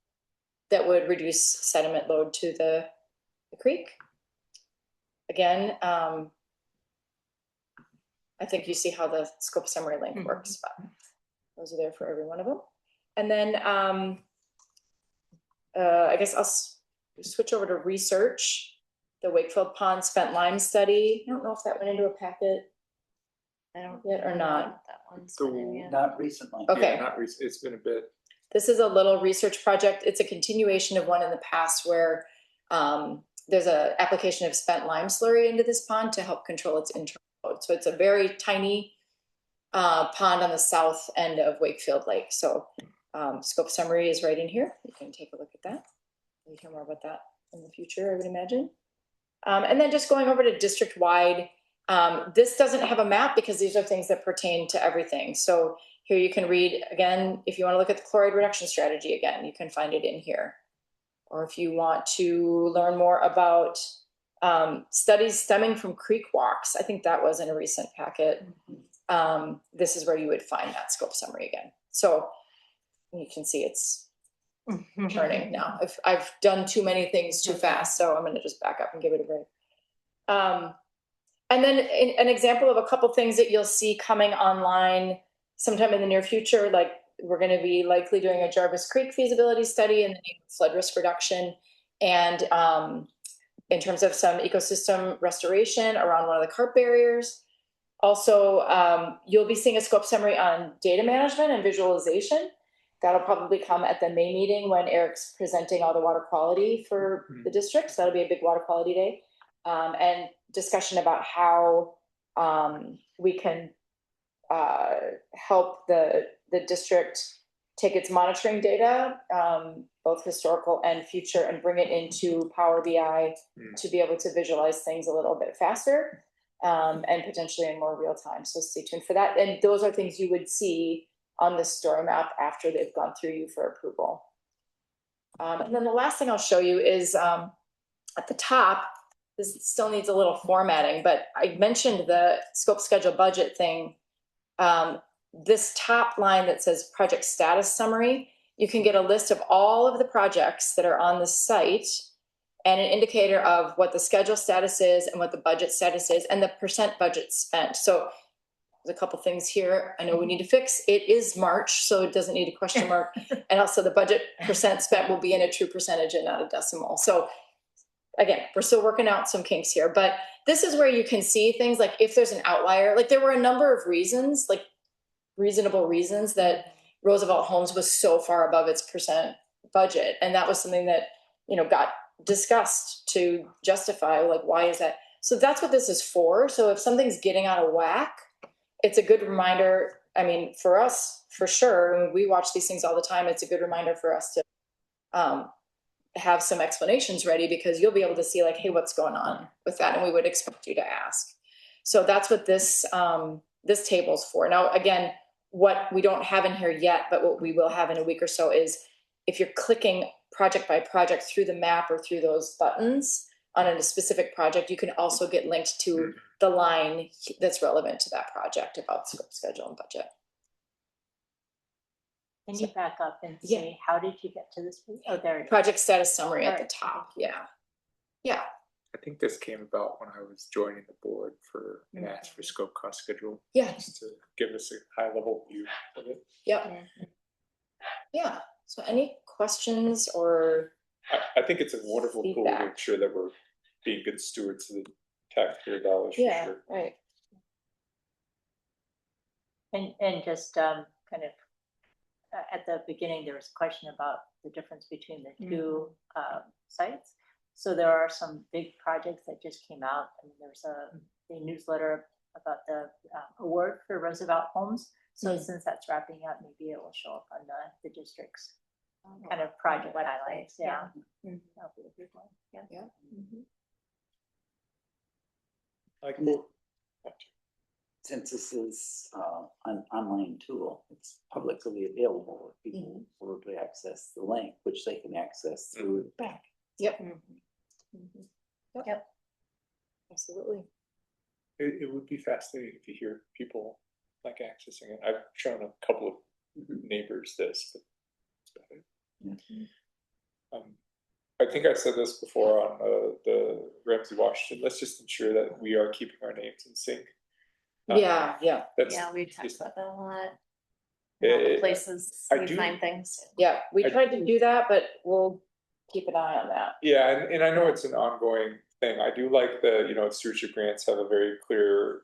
S11: that would reduce sediment load to the creek. Again, I think you see how the scope summary link works, but those are there for every one of them. And then I guess I'll switch over to research. The Wakefield Pond spent lime study. I don't know if that went into a packet.
S4: I don't
S11: yet or not.
S4: That one's been in yet.
S3: Not recently.
S11: Okay.
S1: Yeah, not recent. It's been a bit.
S11: This is a little research project. It's a continuation of one in the past where there's an application of spent lime slurry into this pond to help control its internal load. So it's a very tiny pond on the south end of Wakefield Lake. So scope summary is right in here. You can take a look at that. We'll hear more about that in the future, I would imagine. And then just going over to district-wide, this doesn't have a map because these are things that pertain to everything. So here you can read, again, if you want to look at the chloride reduction strategy again, you can find it in here. Or if you want to learn more about studies stemming from creek walks, I think that was in a recent packet. This is where you would find that scope summary again. So you can see it's turning now. I've done too many things too fast, so I'm going to just back up and give it a break. And then an example of a couple things that you'll see coming online sometime in the near future, like we're going to be likely doing a Jarvis Creek feasibility study in the name of flood risk reduction, and in terms of some ecosystem restoration around one of the carp barriers. Also, you'll be seeing a scope summary on data management and visualization. That'll probably come at the May meeting when Eric's presenting all the water quality for the district. So that'll be a big water quality day. And discussion about how we can help the district take its monitoring data, both historical and future, and bring it into Power BI to be able to visualize things a little bit faster and potentially in more real time. So stay tuned for that. And those are things you would see on this story map after they've gone through you for approval. And then the last thing I'll show you is at the top, this still needs a little formatting, but I mentioned the scope schedule budget thing. This top line that says project status summary, you can get a list of all of the projects that are on the site and an indicator of what the schedule status is and what the budget status is and the % budget spent. So there's a couple things here I know we need to fix. It is March, so it doesn't need a question mark. And also the budget % spent will be in a true percentage and not a decimal. So again, we're still working out some kinks here, but this is where you can see things like if there's an outlier, like there were a number of reasons, like reasonable reasons that Roosevelt Homes was so far above its % budget. And that was something that, got discussed to justify, like, why is that? So that's what this is for. So if something's getting out of whack, it's a good reminder. I mean, for us, for sure, we watch these things all the time. It's a good reminder for us to have some explanations ready because you'll be able to see like, hey, what's going on with that? And we would expect you to ask. So that's what this this table's for. Now, again, what we don't have in here yet, but what we will have in a week or so is if you're clicking project by project through the map or through those buttons on a specific project, you can also get linked to the line that's relevant to that project about scope, schedule, and budget.
S6: Can you back up and
S11: Yeah.
S6: say, how did you get to this? Oh, there it is.
S11: Project status summary at the
S6: Alright.
S11: top. Yeah. Yeah.
S1: I think this came about when I was joining the board for an ask for scope, cost, schedule.
S11: Yeah.
S1: Just to give us a high level view of it.
S11: Yep. Yeah. So any questions or
S1: I think it's a wonderful tool to
S11: Feedback.
S1: ensure that we're being good stewards of the taxpayer dollars for
S11: yeah,
S1: sure.
S11: right.
S6: And just kind of at the beginning, there was a question about the difference between the two sites. So there are some big projects that just came out. I mean, there's a newsletter about the award for Roosevelt Homes. So since that's wrapping up, maybe it will show up on the district's kind of project highlights. Yeah. That'll be a big one. Yeah.
S11: Yeah.
S1: Like,
S3: Since this is an online tool, it's publicly available. If people were to access the link, which they can access through the back.
S11: Yep.
S6: Yep.
S11: Absolutely.
S1: it would be fascinating if you hear people like accessing it. I've shown a couple of neighbors this, but that's about it. I think I said this before on the Ramsey-Washington. Let's just ensure that we are keeping our names in sync.
S11: Yeah.
S1: That's
S4: Yeah, we talked
S1: just-
S4: about that a lot. All the
S1: Eh,
S4: places
S1: I
S4: we
S1: do-
S4: find things.
S11: Yeah. We
S1: I-
S11: tried to do that, but we'll keep an eye on that.
S1: Yeah, and I know it's an ongoing thing. I do like the stewardship grants have a very clear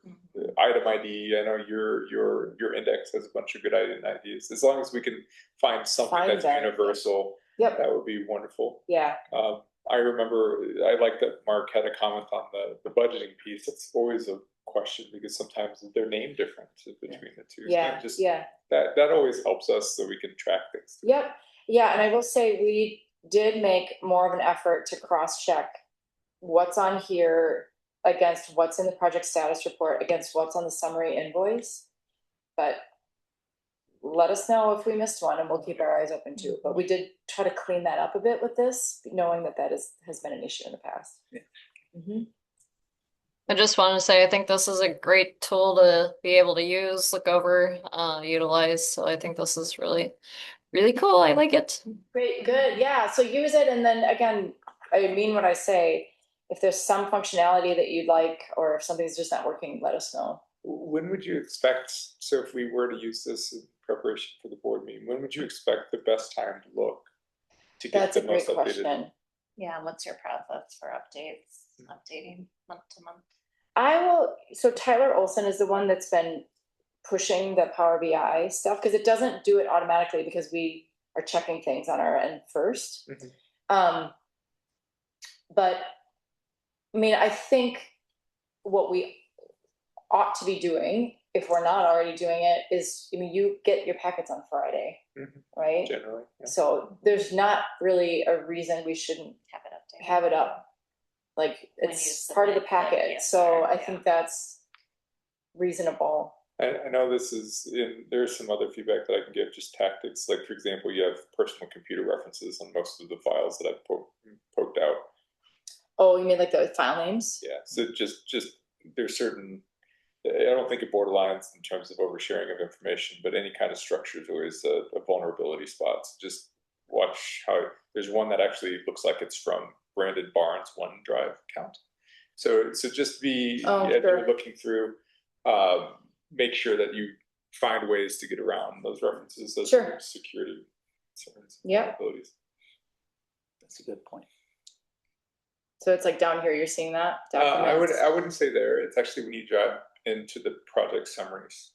S1: item ID. I know your index has a bunch of good item IDs. As long as we can find something
S11: Find
S1: that's
S11: that.
S1: universal,
S11: Yep.
S1: that would be wonderful.
S11: Yeah.
S1: I remember, I like that Mark had a comment on the budgeting piece. It's always a question because sometimes they're named different between the two. So
S11: Yeah.
S1: just
S11: Yeah.
S1: that always helps us so we can track things.
S11: Yep. Yeah. And I will say we did make more of an effort to cross check what's on here against what's in the project status report against what's on the summary invoice. But let us know if we missed one and we'll keep our eyes open too. But we did try to clean that up a bit with this, knowing that has been an issue in the past.
S3: Yeah.
S10: I just want to say I think this is a great tool to be able to use, look over, utilize. So I think this is really, really cool. I like it.
S11: Great, good. Yeah. So use it. And then again, I mean what I say. If there's some functionality that you'd like, or if something's just not working, let us know.
S1: When would you expect, so if we were to use this in preparation for the board meeting, when would you expect the best time to look to get
S11: That's a
S1: the
S11: great
S1: most updated?
S11: question.
S4: Yeah, what's your process for updating month to month?
S11: So Tyler Olson is the one that's been pushing the Power BI stuff because it doesn't do it automatically because we are checking things on our end first. But I mean, I think what we ought to be doing, if we're not already doing it, is, I mean, you get your packets on Friday, right?
S1: Generally, yeah.
S11: So there's not really a reason we shouldn't
S4: Have it updated.
S11: have it up. Like,
S4: When
S11: it's
S4: you
S11: part of the
S4: submit the
S11: packet, so
S4: PSR,
S11: I
S4: yeah.
S11: think that's reasonable.
S1: I know this is there's some other feedback that I can give, just tactics. Like, for example, you have personal computer references on most of the files that I've poked out.
S11: Oh, you mean like the file names?
S1: Yeah, so just there's certain, I don't think it borderlines in terms of oversharing of information, but any kind of structure is always a vulnerability spot. So just watch how, there's one that actually looks like it's from Brandon Barnes' OneDrive account. So just be, as you're looking through, make sure that you find ways to get around those references, those security concerns, vulnerabilities.
S3: That's a good point.
S11: So it's like down here, you're seeing that?
S1: I wouldn't say there. It's actually when you drive into the project summaries.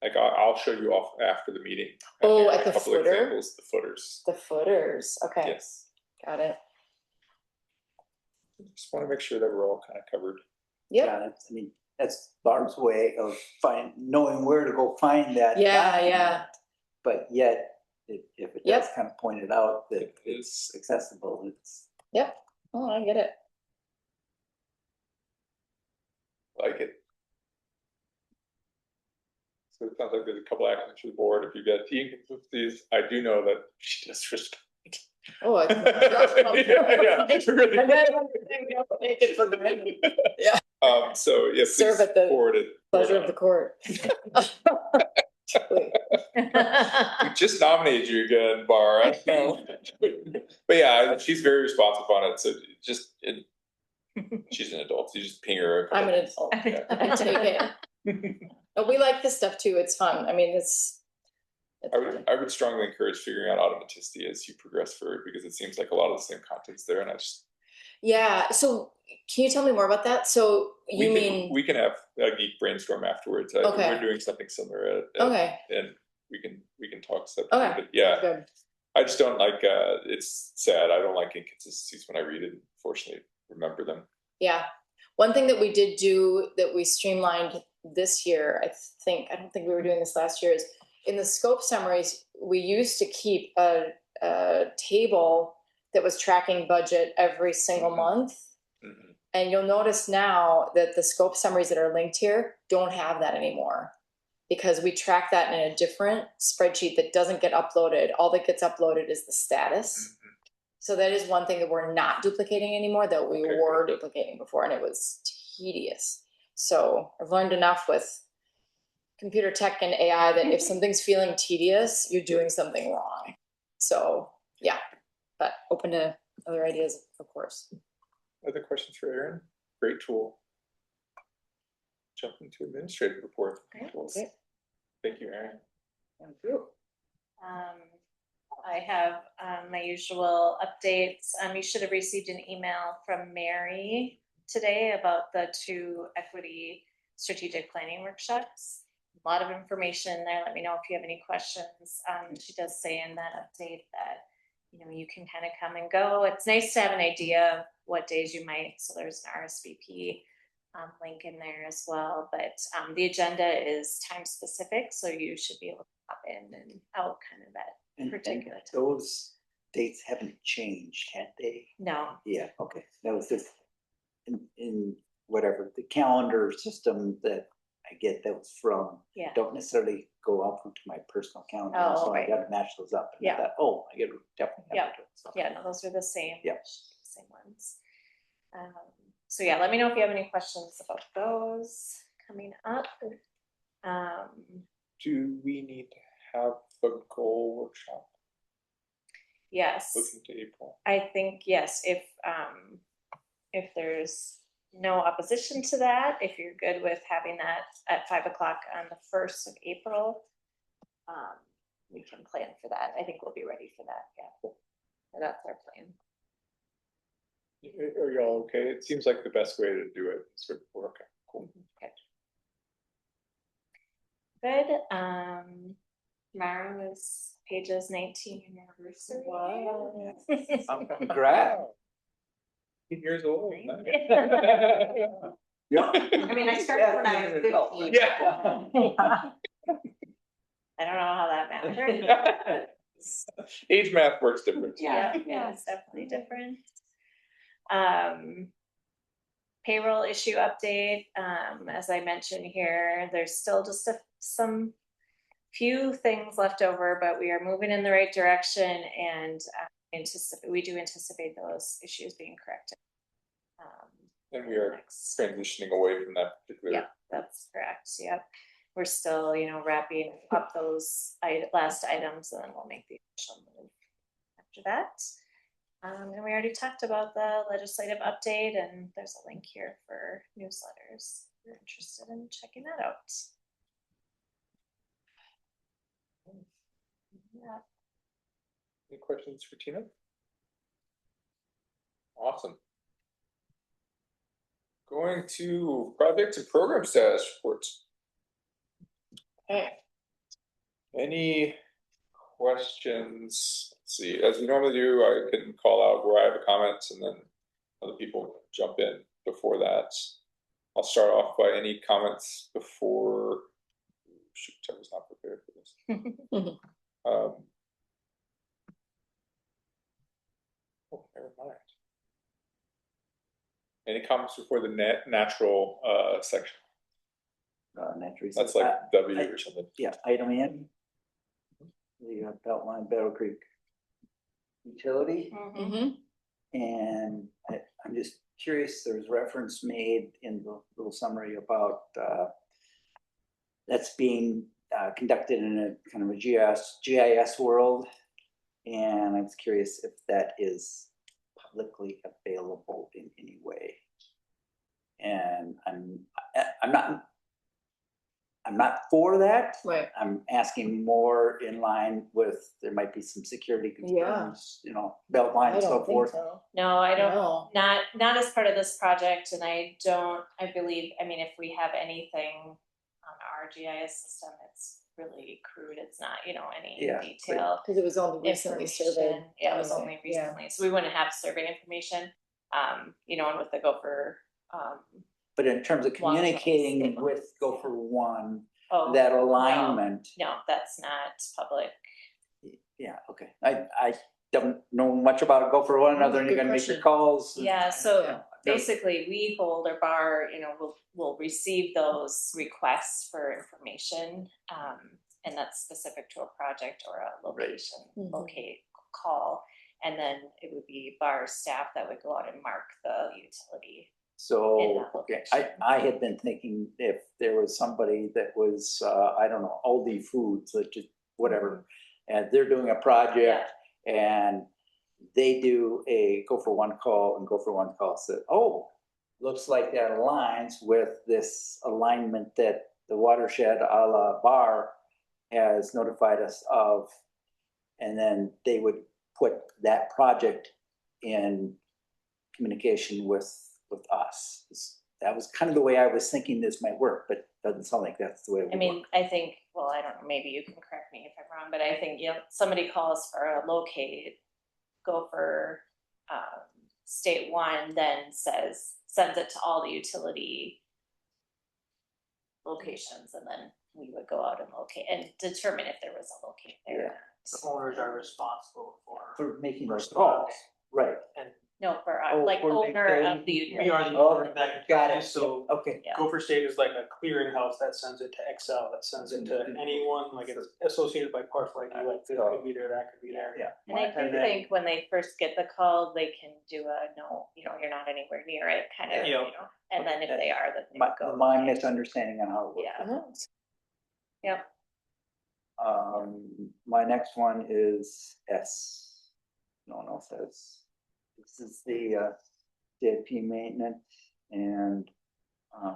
S1: Like I'll show you off after the meeting.
S11: Oh,
S1: Here's
S11: at
S1: a
S11: the
S1: couple
S11: footer?
S1: examples, the footers.
S11: The footers, okay.
S1: Yes.
S11: Got it.
S1: Just want to make sure that we're all kind of covered.
S11: Yep.
S3: Yeah, I mean, that's Barb's way of knowing where to go find that.
S11: Yeah,
S3: document.
S11: yeah.
S3: But yet, if it does kind of point it out that it's accessible, it's.
S11: Yep. Oh, I get it.
S1: Like it.
S13: So it sounds like there's a couple actions for the board. If you get inconsistencies, I do know that she does respond.
S11: Oh,
S13: Yeah, really.
S11: Yeah.
S13: So yeah, please
S11: Serve at the
S13: forward it.
S11: pleasure of the court.
S13: We just nominated you again, Bar. I don't know. But yeah, she's very responsive on it. So she's an adult. So you just ping her.
S11: I'm an adult.
S13: Yeah.
S11: I take it. But we like this stuff too. It's fun. I mean, it's fun.
S13: I would strongly encourage figuring out automaticity as you progress forward, because it seems like a lot of the same content's there, and I just
S11: Yeah. So can you tell me more about that? So
S13: we can have a geek brainstorm afterwards.
S11: Okay.
S13: We're doing something similar.
S11: Okay.
S13: And we can talk separately.
S11: Okay.
S13: But yeah,
S11: Good.
S13: I just don't like. It's sad. I don't like inconsistencies when I read it. Unfortunately, remember them.
S11: Yeah. One thing that we did do that we streamlined this year, I don't think we were doing this last year, is in the scope summaries, we used to keep a table that was tracking budget every single month.
S13: Mm-hmm.
S11: And you'll notice now that the scope summaries that are linked here don't have that anymore, because we track that in a different spreadsheet that doesn't get uploaded. All that gets uploaded is the status.
S13: Mm-hmm.
S11: So that is one thing that we're not duplicating anymore that we were duplicating before, and it was tedious. So I've learned enough with computer tech and AI that if something's feeling tedious, you're doing something wrong. So yeah, but open to other ideas, of course.
S13: Other questions for Erin? Great tool. Jump into administrative report.
S11: Okay.
S13: Thank you, Erin.
S11: Thank you.
S4: I have my usual updates. You should have received an email from Mary today about the 2 equity strategic planning workshops. A lot of information there. Let me know if you have any questions. She does say in that update that, you can kind of come and go. It's nice to have an idea of what days you might, so there's an RSVP link in there as well. But the agenda is time specific, so you should be able to pop in and out kind of at particular time.
S3: Those dates haven't changed, have they?
S4: No.
S3: Yeah, okay. That was just in whatever the calendar system that I get those from.
S4: Yeah.
S3: Don't necessarily go up into my personal calendar.
S4: Oh,
S3: so
S4: right.
S3: I gotta match those up. And
S4: Yeah.
S3: I thought, oh, I gotta definitely have to do it. So.
S4: Yeah, no, those are the same.
S3: Yep.
S4: Same ones. So yeah, let me know if you have any questions about those coming up.
S13: Do we need to have a goal workshop
S4: Yes,
S13: looking to April?
S4: I think yes. If there's no opposition to that, if you're good with having that at 5 o'clock on the 1st of April, we can plan for that. I think we'll be ready for that. Yeah, that's our plan.
S13: Are y'all okay? It seems like the best way to do it is sort of work. Cool.
S4: Okay. Good. Tomorrow is Paige's 19th anniversary.
S3: Wow. Congrats.
S13: 18 years old.
S3: Yeah.
S9: I mean, I started when I was 15.
S13: Yeah.
S4: I don't know how that matters.
S13: Age math works different.
S4: Yeah, it's definitely different. Payroll issue update. As I mentioned here, there's still just some few things left over, but we are moving in the right direction, and we do anticipate those issues being corrected.
S13: And we are transitioning away from that particular.
S4: Yeah, that's correct. Yep. We're still, wrapping up those last items, and then we'll make the official move after that. And we already talked about the legislative update, and there's a link here for newsletters if you're interested in checking that out. Yeah.
S13: Any questions for Tina? Awesome. Going to project and program status reports.
S11: Okay.
S13: Any questions? Let's see, as we normally do, I can call out where I have a comment, and then other people jump in before that. I'll start off by any comments before. Shoot, I was not prepared for this. Oh, never mind. Any comments before the natural section?
S3: Natural entries.
S13: That's like W or something.
S3: Yeah, item N. The Beltline Battle Creek utility. And I'm just curious, there's reference made in the little summary about that's being conducted in a kind of a GIS world. And I was curious if that is publicly available in any way. And I'm not for that.
S11: Right.
S3: I'm asking more in line with, there might be some security concerns, you know, belt line
S11: I
S3: and so
S11: don't think
S3: forth.
S11: so.
S4: No, I don't,
S11: No.
S4: not as part of this project, and I believe, I mean, if we have anything on our GIS system, it's really crude, it's not, you know, any
S3: Yeah,
S4: detail.
S11: Because it was only recently surveyed.
S4: information. Yeah, it was
S11: anyway.
S4: only
S11: Yeah.
S4: recently, so we wouldn't have survey information, you know, and with the Gopher,
S3: But in terms of
S4: Long term
S3: communicating
S4: stable.
S3: with Gopher One,
S4: oh,
S3: that alignment,
S4: no, that's not public.
S3: yeah, okay. I don't know much about Gopher One other than you're
S11: Good
S3: gonna make your
S11: question.
S3: calls.
S4: Yeah, so
S3: Yeah.
S4: basically, we hold or bar, you know, we'll receive those requests for information. And that's specific to a project or a location, locate, call. And then it would be bar staff that would go out and mark the utility.
S3: So,
S4: in that
S3: okay,
S4: location.
S3: I had been thinking if there was somebody that was, I don't know, Aldi Foods, or just whatever, and they're doing a project and they do a go for one call and go for one call said, oh, looks like that aligns with this alignment that the watershed a la bar has notified us of. And then they would put that project in communication with us. That was kind of the way I was thinking this might work, but doesn't sound like that's the way it would
S4: I mean,
S3: work.
S4: I think, well, I don't know, maybe you can correct me if I'm wrong, but I think, you know, somebody calls for a locate, go for state one, then sends it to all the utility locations, and then we would go out and locate and determine if there was a locate there.
S3: Yeah.
S2: The owners are responsible
S3: For making those
S2: responding.
S3: calls, right.
S2: And
S4: No, for
S3: Oh,
S4: like
S3: for the
S4: owner
S3: utility?
S4: of the.
S2: we are the
S3: Oh,
S2: owner of that.
S3: got it.
S2: So
S3: Okay.
S4: Yeah.
S2: Gopher State is like a clearinghouse that sends it to Excel, that sends it to anyone, like it's associated by parts like you, like this could be there, that could be there.
S3: Yeah.
S4: And I do think when they first get the call, they can do a no, you know, you're not anywhere near it kind of, you
S2: Yeah.
S4: know, and then if they are, then they
S3: My,
S4: would go.
S3: my misunderstanding on how it works.
S4: Yeah. Yep.
S3: My next one is S. No one else has. This is the CIP maintenance and I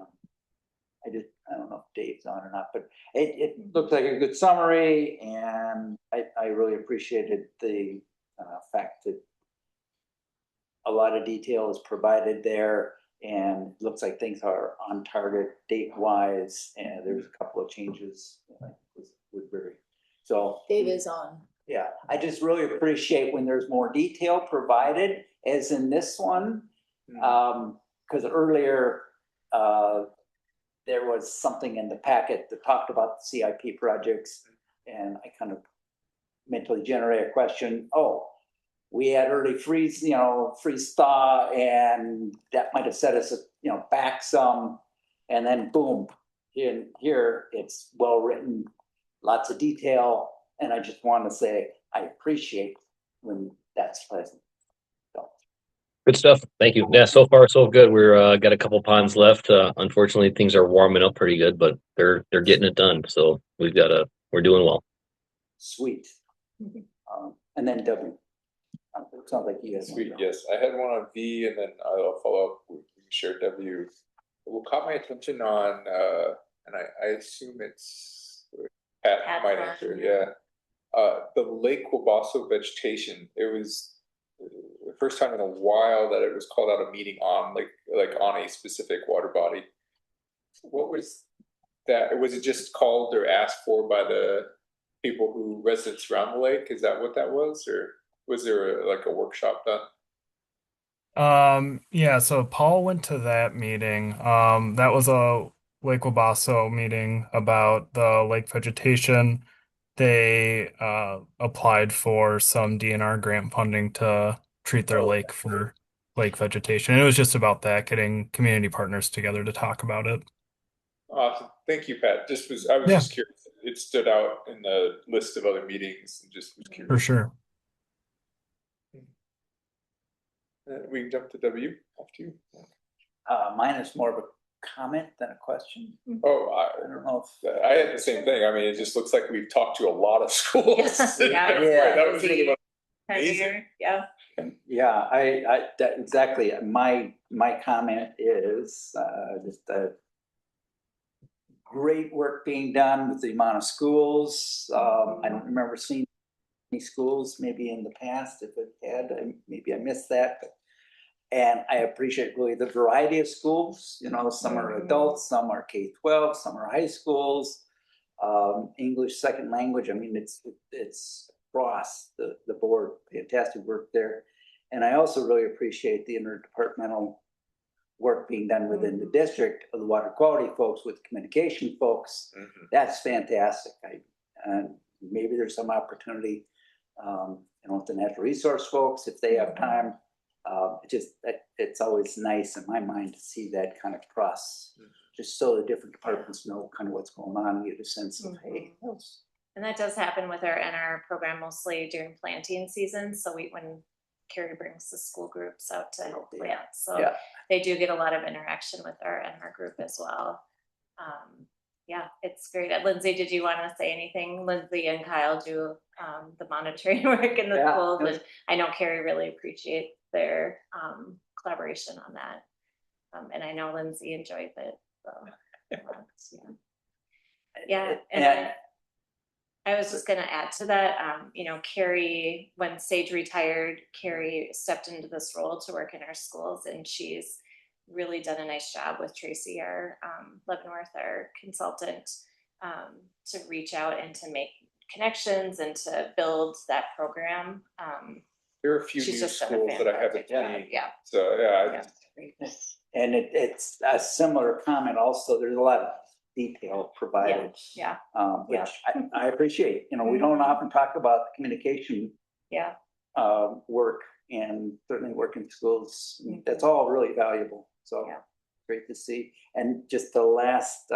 S3: don't know if Dave's on or not, but it looks like a good summary and I really appreciated the fact that a lot of detail is provided there and it looks like things are on target date wise and there's a couple of changes with Woodbury. So
S11: Dave is on.
S3: yeah, I just really appreciate when there's more detail provided, as in this one. Because earlier, there was something in the packet that talked about the CIP projects, and I kind of mentally generate a question, oh, we had early freeze, freeze thaw, and that might have set us, back some, and then boom, here it's well written, lots of detail, and I just want to say I appreciate when that's present. So.
S14: Good stuff. Thank you. Yeah, so far so good. We're got a couple ponds left. Unfortunately, things are warming up pretty good, but they're getting it done. So we're doing well.
S3: Sweet. And then W. It sounds like you guys.
S13: Sweet. Yes, I had one on V, and then I'll follow up with share W. What caught my attention on, and I assume it's Pat might answer. Yeah. The Lake Wabasso vegetation. It was the first time in a while that it was called out a meeting on like on a specific water body. What was that? Was it just called or asked for by the people who residents around the lake? Is that what that was, or was there a workshop done?
S15: Yeah, so Paul went to that meeting. That was a Lake Wabasso meeting about the lake vegetation. They applied for some DNR grant funding to treat their lake for lake vegetation. It was just about that, getting community partners together to talk about it.
S13: Awesome. Thank you, Pat. I was
S15: Yeah.
S13: just curious. It stood out in the list of other meetings and just was curious.
S15: For sure.
S13: We can jump to W after you.
S3: Mine is more of a comment than a question.
S13: Oh,
S3: I don't know if.
S13: I had the same thing. I mean, it just looks like we've talked to a lot of schools.
S4: Yeah.
S13: That was really amazing.
S4: Yeah.
S3: Yeah, that exactly. My comment is just great work being done with the amount of schools. I don't remember seeing any schools maybe in the past. If it had, maybe I missed that. And I appreciate really the variety of schools. You know, some are adults, some are K-12, some are high schools. English second language. I mean, it's across the board. Fantastic work there. And I also really appreciate the interdepartmental work being done within the district of the water quality folks with communication folks. That's fantastic. And maybe there's some opportunity, with the natural resource folks, if they have time. It's always nice in my mind to see that kind of cross, just so the different departments know kind of what's going on and get a sense of, hey,
S4: and that does happen with our NR program mostly during planting season. So when Carrie brings the school groups out to help plant, so they do get a lot of interaction with our NR group as well. Yeah, it's great. Lindsay, did you want to say anything? Lindsay and Kyle do the monitoring work in the schools, and I know Carrie really appreciates their collaboration on that. And I know Lindsay enjoys it. So, and I was just going to add to that, Carrie, when Sage retired, Carrie stepped into this role to work in our schools, and she's really done a nice job with Tracy, our Leavenworth, our consultant, to reach out and to make connections and to build that program.
S13: There are a few new schools that I haven't seen.
S4: Yeah.
S13: So
S3: and it's a similar comment also. There's a lot of detail provided. Which I appreciate. We don't often talk about the communication work, and certainly work in schools. That's all really valuable. So great to see. And just the last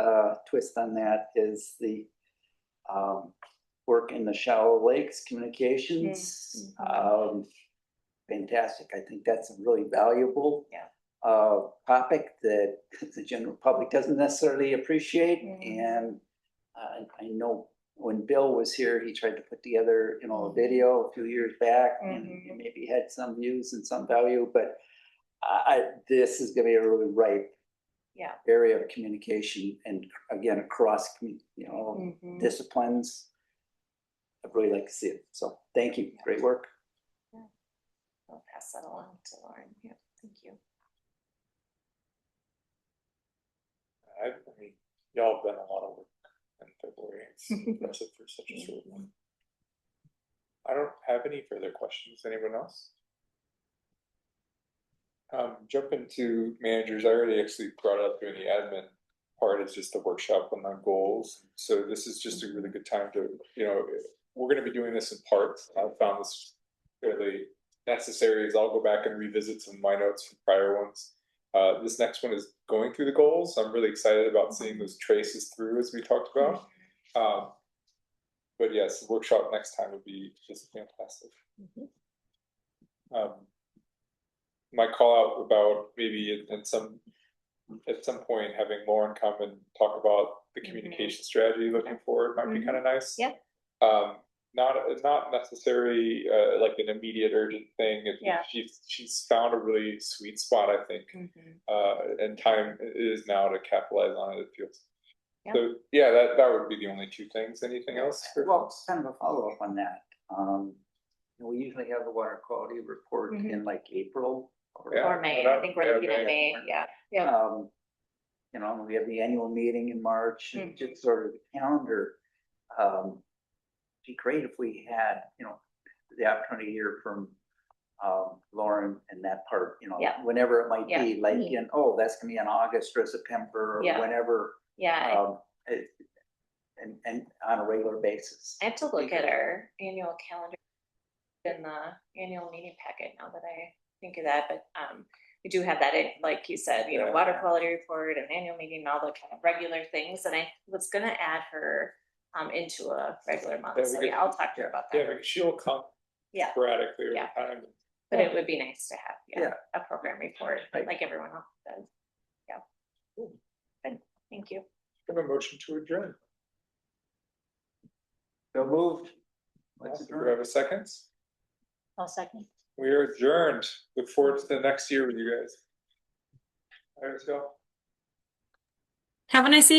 S3: twist on that is the work in the shallow lakes communications. Fantastic. I think that's a really valuable topic that the general public doesn't necessarily appreciate. And I know when Bill was here, he tried to put together, a video a few years back, and maybe had some views and some value, but this is going to be a really ripe area of communication, and again, across, disciplines. I'd really like to see it. So thank you. Great work.
S4: I'll pass that along to Lauren. Yeah, thank you.
S13: I mean, y'all have done a lot of work in February. It's impressive for such a short one. I don't have any further questions. Anyone else? Jump into managers. I already actually brought up during the admin part is just the workshop on the goals. So this is just a really good time to, we're going to be doing this in parts. I found this fairly necessary as I'll go back and revisit some of my notes from prior ones. This next one is going through the goals. I'm really excited about seeing those traces through as we talked about. But yes, the workshop next time would be just fantastic. My call out about maybe at some point having Lauren come and talk about the communication strategy looking forward might be kind of nice.
S4: Yeah.
S13: Not necessarily like an immediate urgent thing. She's found a really sweet spot, I think, and time is now to capitalize on it. It feels. So that would be the only two things. Anything else?
S3: Well, kind of a follow up on that. We usually have the water quality report in like April
S4: or May. I think we're looking at May.
S3: We have the annual meeting in March, and just sort of the calendar. It'd be great if we had, the opportunity to hear from Lauren and that part, whenever it might be, like that's gonna be in August or September or whenever. And on a regular basis.
S4: I have to look at our annual calendar in the annual meeting packet now that I think of that, but we do have that, like you said, you know,
S1: Yeah.
S4: water quality report and annual meeting, and all the kind of regular things, and I was gonna add her into a regular month,
S1: That'd be
S4: so
S1: good.
S4: yeah, I'll talk to her about
S1: Yeah,
S4: that.
S1: because she'll come
S4: Yeah,
S1: sporadically over
S4: Yeah.
S1: time.
S4: but it would be nice to have,
S3: Yeah.
S4: a program report,
S3: Right.
S4: like everyone else does. Yeah. Good, thank you.
S1: Have a motion to adjourn.
S3: So moved. Let's
S1: Do
S3: adjourn.
S1: we have a second?
S6: I'll second.
S1: We are adjourned. Look forward to the next year with you guys. All right, let's go.
S5: Have a nice evening.